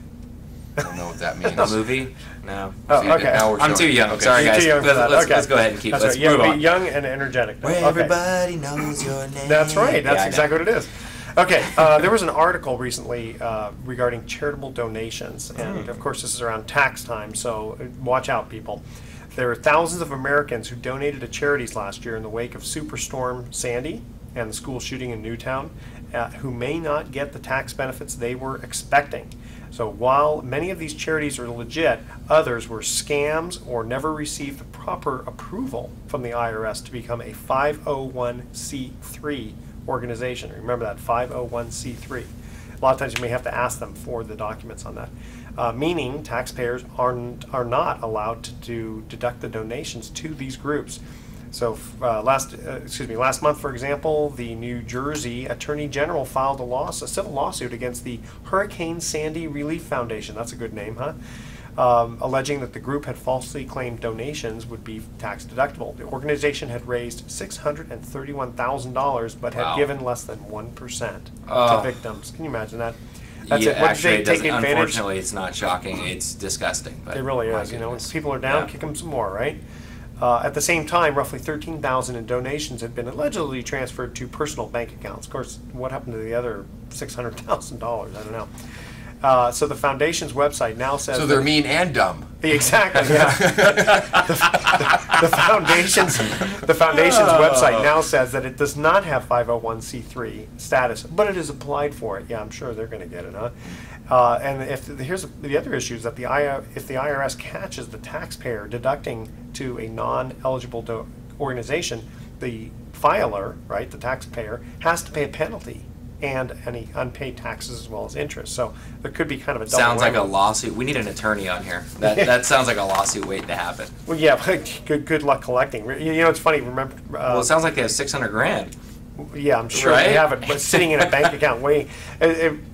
[SPEAKER 4] I don't know what that means.
[SPEAKER 5] The movie? No.
[SPEAKER 1] Oh,
[SPEAKER 4] See,
[SPEAKER 1] okay.
[SPEAKER 4] now we're
[SPEAKER 5] I'm
[SPEAKER 4] showing-
[SPEAKER 5] too young.
[SPEAKER 4] okay.
[SPEAKER 5] Sorry,
[SPEAKER 1] You're
[SPEAKER 5] guys.
[SPEAKER 1] too young for that.
[SPEAKER 5] Let's,
[SPEAKER 1] Okay.
[SPEAKER 5] let's go ahead and keep.
[SPEAKER 1] That's
[SPEAKER 5] Let's
[SPEAKER 1] right.
[SPEAKER 5] move
[SPEAKER 1] Yeah,
[SPEAKER 5] on.
[SPEAKER 1] be young and energetic.
[SPEAKER 5] Where
[SPEAKER 1] Okay.
[SPEAKER 5] everybody knows your name.
[SPEAKER 1] That's right. That's
[SPEAKER 5] Yeah, I know.
[SPEAKER 1] exactly what it is. Okay. There was an article recently regarding charitable donations, and of course this is around tax time, so watch out, people. There are thousands of Americans who donated to charities last year in the wake of Superstorm Sandy and the school shooting in Newtown, who may not get the tax benefits they were expecting. So while many of these charities are legit, others were scams or never received the proper approval from the IRS to become a 501c3 organization. Remember that, 501c3. A lot of times you may have to ask them for the documents on that. Meaning taxpayers are not allowed to deduct the donations to these groups. So last month, for example, the New Jersey Attorney General filed a civil lawsuit against the Hurricane Sandy Relief Foundation. That's a good name, huh? Alleging that the group had falsely claimed donations would be tax deductible. The organization had raised $631,000, but had
[SPEAKER 5] Wow.
[SPEAKER 1] given less than 1%
[SPEAKER 5] Oh.
[SPEAKER 1] to victims. Can you imagine that? That's
[SPEAKER 5] Yeah,
[SPEAKER 1] it. What, did
[SPEAKER 5] actually,
[SPEAKER 1] they
[SPEAKER 5] it
[SPEAKER 1] take
[SPEAKER 5] doesn't,
[SPEAKER 1] advantage?
[SPEAKER 5] unfortunately, it's not shocking. It's disgusting. But
[SPEAKER 1] It really
[SPEAKER 5] my
[SPEAKER 1] is. When
[SPEAKER 5] goodness.
[SPEAKER 1] people are down,
[SPEAKER 5] Yeah.
[SPEAKER 1] kick them some more, right? At the same time, roughly 13,000 in donations had been allegedly transferred to personal bank accounts. Of course, what happened to the other $600,000? I don't know. So the foundation's website now says
[SPEAKER 4] So they're
[SPEAKER 1] that-
[SPEAKER 4] mean and dumb.
[SPEAKER 1] Exactly. Yeah. the foundation's website now says that it does not have 501c3 status, but it is applied for it. Yeah, I'm sure they're going to get it, huh? And here's the other issue is that if the IRS catches the taxpayer deducting to a non-eligible organization, the filer, right, the taxpayer, has to pay a penalty and any unpaid taxes as well as interest. So there could be kind of a double
[SPEAKER 5] Sounds like a
[SPEAKER 1] whammy.
[SPEAKER 5] lawsuit. We need an attorney on here. That sounds like a lawsuit waiting to happen.
[SPEAKER 1] Well, yeah, but good luck collecting. You know, it's funny. Remember?
[SPEAKER 5] Well, it sounds like they have 600 grand.
[SPEAKER 1] Yeah, I'm sure
[SPEAKER 5] Right?
[SPEAKER 1] they have it, but sitting in a bank account waiting.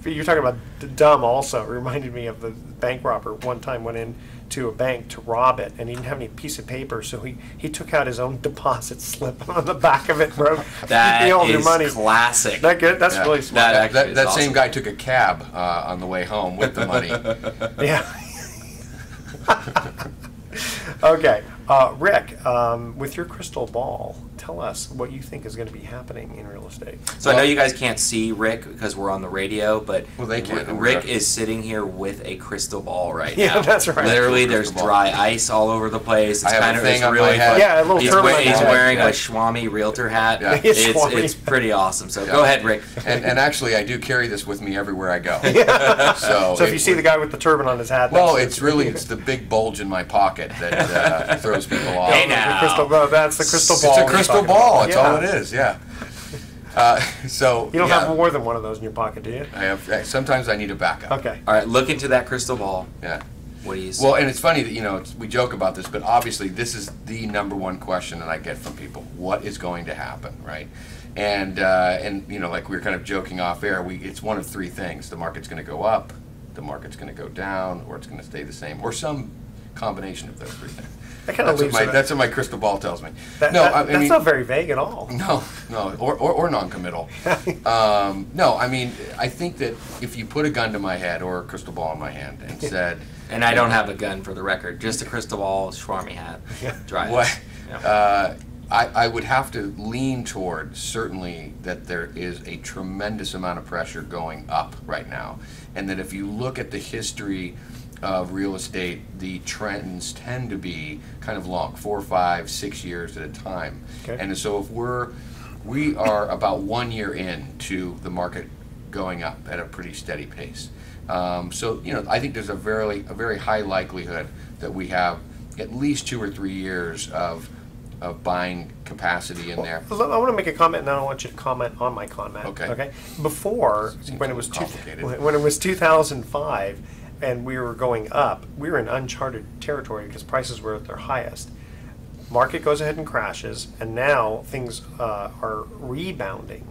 [SPEAKER 1] You're talking about dumb also. It reminded me of the bank robber one time went in to a bank to rob it, and he didn't have any piece of paper, so he took out his own deposit slip on the back of it, bro.
[SPEAKER 5] That
[SPEAKER 1] all your
[SPEAKER 5] is
[SPEAKER 1] money.
[SPEAKER 5] classic.
[SPEAKER 1] That good? That's really smart.
[SPEAKER 5] That actually is
[SPEAKER 4] That
[SPEAKER 5] awesome.
[SPEAKER 4] same guy took a cab on the way home with the money.
[SPEAKER 1] Yeah. Okay, Rick, with your crystal ball, tell us what you think is going to be happening in real estate.
[SPEAKER 5] So I know you guys can't see Rick because we're on the radio, but
[SPEAKER 4] Well, they can.
[SPEAKER 5] Rick is sitting here with a crystal ball right
[SPEAKER 1] Yeah,
[SPEAKER 5] now.
[SPEAKER 1] that's right.
[SPEAKER 5] Literally, there's
[SPEAKER 4] Crystal ball.
[SPEAKER 5] dry ice all over the place. It's
[SPEAKER 4] I have
[SPEAKER 5] kind
[SPEAKER 4] a
[SPEAKER 5] of
[SPEAKER 4] thing
[SPEAKER 5] it's
[SPEAKER 4] on my
[SPEAKER 5] really
[SPEAKER 4] head.
[SPEAKER 5] fun.
[SPEAKER 1] Yeah, a little
[SPEAKER 5] He's,
[SPEAKER 1] turban on
[SPEAKER 5] he's
[SPEAKER 1] his head.
[SPEAKER 5] wearing
[SPEAKER 4] Yeah.
[SPEAKER 5] a Schwami realtor hat.
[SPEAKER 4] Yeah.
[SPEAKER 5] It's pretty awesome. So go ahead, Rick.
[SPEAKER 4] And actually, I do carry this with me everywhere I go.
[SPEAKER 1] So if you see the guy with the turban on his hat,
[SPEAKER 4] Well,
[SPEAKER 1] that's
[SPEAKER 4] it's the big bulge in my pocket that throws people off.
[SPEAKER 5] Hey, now.
[SPEAKER 1] the crystal ball. That's the crystal ball.
[SPEAKER 4] It's a
[SPEAKER 1] we're
[SPEAKER 4] crystal
[SPEAKER 1] talking
[SPEAKER 4] ball.
[SPEAKER 1] about.
[SPEAKER 4] That's all it is. Yeah. So
[SPEAKER 1] You don't
[SPEAKER 4] yeah,
[SPEAKER 1] have more than one of those in your pocket, do you?
[SPEAKER 4] I have. Sometimes I need a backup.
[SPEAKER 1] Okay.
[SPEAKER 5] All right, look into that crystal ball.
[SPEAKER 4] Yeah.
[SPEAKER 5] What do you see?
[SPEAKER 4] Well, and it's funny that we joke about this, but obviously this is the number one question that I get from people: what is going to happen, right? And like we were kind of joking off air, it's one of three things: the market's going to go up, the market's going to go down, or it's going to stay the same, or some combination of those three things.
[SPEAKER 1] That kind of leaves it.
[SPEAKER 4] That's what my crystal ball tells me.
[SPEAKER 1] That's not very vague at all.
[SPEAKER 4] No, or non-committal. No, I mean, I think that if you put a gun to my head or a crystal ball in my hand and said,
[SPEAKER 5] and I don't have a gun for the record, just a crystal ball, Schwami hat, dry
[SPEAKER 4] what,
[SPEAKER 5] ice. Yeah.
[SPEAKER 4] I would have to lean toward certainly that there is a tremendous amount of pressure going up right now, and that if you look at the history of real estate, the trends tend to be kind of long, 4, 5, 6 years at a time.
[SPEAKER 1] Okay.
[SPEAKER 4] And so if we are about 1 year into the market going up at a pretty steady pace. So I think there's a very high likelihood that we have at least 2 or 3 years of buying capacity in there.
[SPEAKER 1] I want to make a comment, and then I want you to comment on my comment.
[SPEAKER 4] Okay.
[SPEAKER 1] Okay. Before,
[SPEAKER 4] Seems
[SPEAKER 1] when
[SPEAKER 4] a
[SPEAKER 1] it was
[SPEAKER 4] little complicated.
[SPEAKER 1] when it was 2005, and we were going up, we were in uncharted territory because prices were at their highest. Market goes ahead and crashes, and now things are rebounding.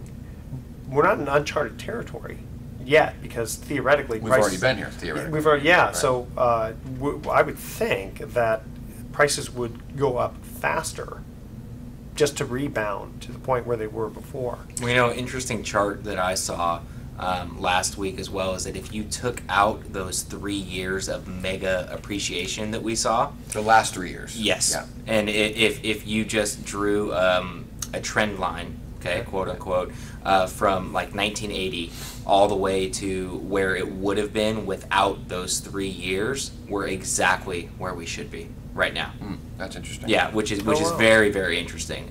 [SPEAKER 1] We're not in uncharted territory yet because theoretically
[SPEAKER 4] We've
[SPEAKER 1] prices,
[SPEAKER 4] already been here, theoretically.
[SPEAKER 1] We've already, yeah.
[SPEAKER 4] Right.
[SPEAKER 1] So I would think that prices would go up faster just to rebound to the point where they were before.
[SPEAKER 5] Well, interesting chart that I saw last week as well is that if you took out those 3 years of mega appreciation that we saw,
[SPEAKER 4] The last 3 years.
[SPEAKER 5] yes,
[SPEAKER 4] Yeah.
[SPEAKER 5] and if you just drew a trend line, okay, quote unquote, from like 1980 all the way to where it would have been without those 3 years, we're exactly where we should be right now.
[SPEAKER 4] That's interesting.
[SPEAKER 5] Yeah, which is
[SPEAKER 1] wow.
[SPEAKER 5] very, very interesting.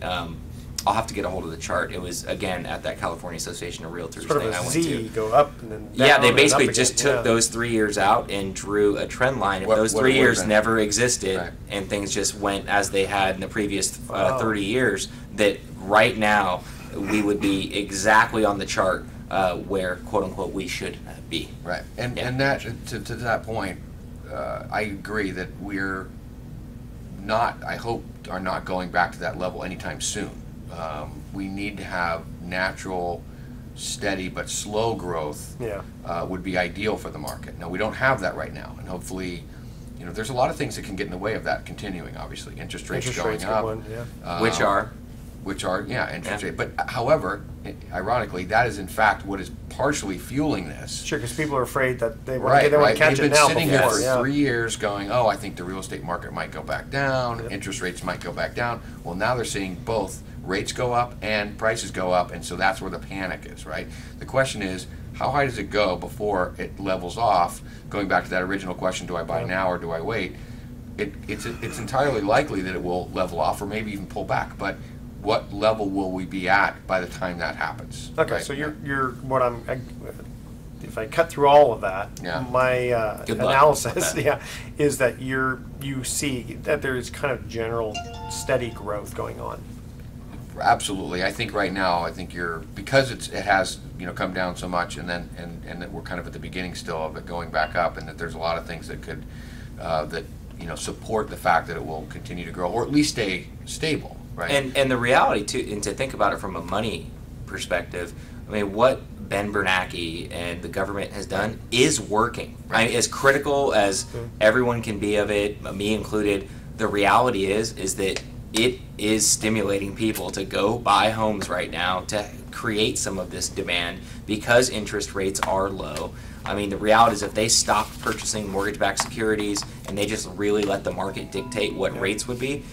[SPEAKER 5] I'll have to get a hold of the chart. It was again at that California Association of Realtors
[SPEAKER 1] Sort of
[SPEAKER 5] thing I
[SPEAKER 1] a
[SPEAKER 5] went
[SPEAKER 1] Z,
[SPEAKER 5] to.
[SPEAKER 1] go up and then down.
[SPEAKER 5] Yeah, they
[SPEAKER 1] and
[SPEAKER 5] basically
[SPEAKER 1] up
[SPEAKER 5] just
[SPEAKER 1] again.
[SPEAKER 5] took
[SPEAKER 1] Yeah.
[SPEAKER 5] those 3 years out and drew a trend line. If
[SPEAKER 4] What-
[SPEAKER 5] those
[SPEAKER 4] what
[SPEAKER 5] 3
[SPEAKER 4] it would've
[SPEAKER 5] years
[SPEAKER 4] been.
[SPEAKER 5] never existed
[SPEAKER 4] Right.
[SPEAKER 5] and things just went as they had in the previous
[SPEAKER 1] Wow.
[SPEAKER 5] 30 years, that right now we would be exactly on the chart where quote unquote we should be.
[SPEAKER 4] Right, and
[SPEAKER 5] Yeah.
[SPEAKER 4] and that to that point, I agree that we're not. I hope are not going back to that level anytime soon. We need to have natural, steady but slow growth.
[SPEAKER 1] Yeah.
[SPEAKER 4] Would be ideal for the market. Now we don't have that right now, and hopefully, there's a lot of things that can get in the way of that continuing. Obviously, interest rates
[SPEAKER 1] Interest
[SPEAKER 4] going
[SPEAKER 1] rates, good
[SPEAKER 4] up,
[SPEAKER 1] one, yeah.
[SPEAKER 5] Which are
[SPEAKER 4] interest
[SPEAKER 5] Yeah.
[SPEAKER 4] rate. But however, ironically, that is in fact what is partially fueling this.
[SPEAKER 1] Sure, because people are afraid that they want
[SPEAKER 4] Right,
[SPEAKER 1] to
[SPEAKER 4] right.
[SPEAKER 1] catch
[SPEAKER 4] They've
[SPEAKER 1] it
[SPEAKER 4] been
[SPEAKER 1] now
[SPEAKER 4] sitting
[SPEAKER 1] before.
[SPEAKER 4] here for
[SPEAKER 1] yeah.
[SPEAKER 4] 3 years going, oh, I think the real estate market might go back down,
[SPEAKER 1] Yep.
[SPEAKER 4] interest rates might go back down. Well, now they're seeing both rates go up and prices go up, and so that's where the panic is, right? The question is, how high does it go before it levels off? Going back to that original question, do I buy
[SPEAKER 1] Yeah.
[SPEAKER 4] now or do I wait? It's entirely likely that it will level off or maybe even pull back, but what level will we be at by the time that happens?
[SPEAKER 1] Okay,
[SPEAKER 4] right?
[SPEAKER 1] so if I cut through all of that,
[SPEAKER 4] Yeah.
[SPEAKER 1] my
[SPEAKER 5] Good luck
[SPEAKER 1] analysis,
[SPEAKER 5] with that.
[SPEAKER 1] yeah, is that you see that there is kind of general steady growth going on.
[SPEAKER 4] Absolutely. I think right now, because it has come down so much, and then and that we're kind of at the beginning still of it going back up, and that there's a lot of things that could support the fact that it will continue to grow, or at least stay stable, right?
[SPEAKER 5] And the reality too, and to think about it from a money perspective, I mean, what Ben Bernanke and the government has done is working.
[SPEAKER 4] Right.
[SPEAKER 5] I mean, as critical as everyone can be of it, me included, the reality is that it is stimulating people to go buy homes right now, to create some of this demand because interest rates are low. I mean, the reality is if they stopped purchasing mortgage-backed securities and they just really let the market dictate what rates would be,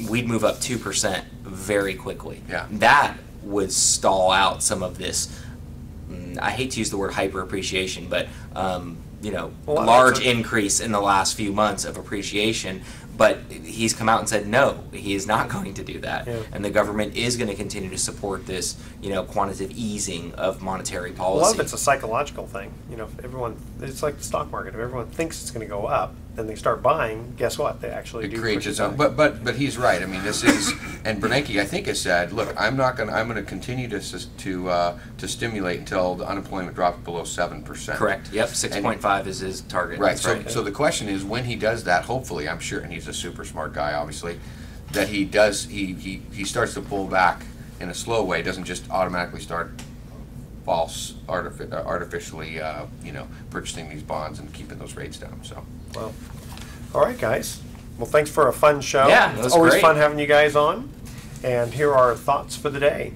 [SPEAKER 5] we'd move up 2% very quickly.
[SPEAKER 4] Yeah.
[SPEAKER 5] That would stall out some of this, I hate to use the word hyper appreciation, but large increase in the last few months of appreciation. But he's come out and said no, he is not going to do that, and the government is going to continue to support this, quantitative easing of monetary policy.
[SPEAKER 1] A lot of it's a psychological thing. It's like the stock market. If everyone thinks it's going to go up, then they start buying. Guess what? They actually do.
[SPEAKER 4] It creates its own. But he's right. I mean, this is, and Bernanke I think has said, look, I'm going to continue to stimulate until the unemployment drops below 7%.
[SPEAKER 5] Correct. Yep. 6.5 is his target.
[SPEAKER 4] Right.
[SPEAKER 5] That's
[SPEAKER 4] So
[SPEAKER 5] right.
[SPEAKER 4] so the question is, when he does that, hopefully, I'm sure, and he's a super smart guy, obviously, that he does he starts to pull back in a slow way. Doesn't just automatically start artificially purchasing these bonds and keeping those rates down. So.
[SPEAKER 1] Well, all right, guys. Well, thanks for a fun show.
[SPEAKER 5] Yeah, it was
[SPEAKER 1] it's always
[SPEAKER 5] great.
[SPEAKER 1] fun having you guys on. And here are our thoughts for the day.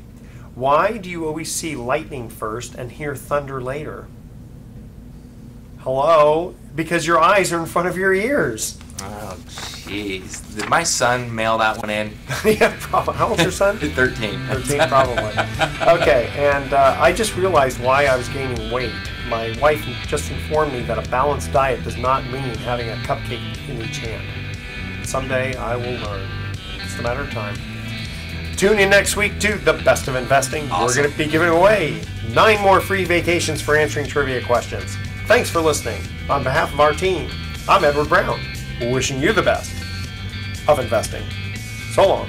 [SPEAKER 1] Why do you always see lightning first and hear thunder later? Hello? Because your eyes are in front of your ears.
[SPEAKER 5] Oh, jeez. Did my son mail that one in?
[SPEAKER 1] Yeah, probably. How old's your son?
[SPEAKER 5] 13.
[SPEAKER 1] 13, probably. Okay, and I just realized why I was gaining weight. My wife just informed me that a balanced diet does not mean having a cupcake in each hand. Someday I will learn. It's a matter of time. Tune in next week to The Best of Investing.
[SPEAKER 5] Awesome.
[SPEAKER 1] We're going to be giving away 9 more free vacations for answering trivia questions. Thanks for listening. On behalf of our team, I'm Edward Brown, wishing you the best of investing. So long.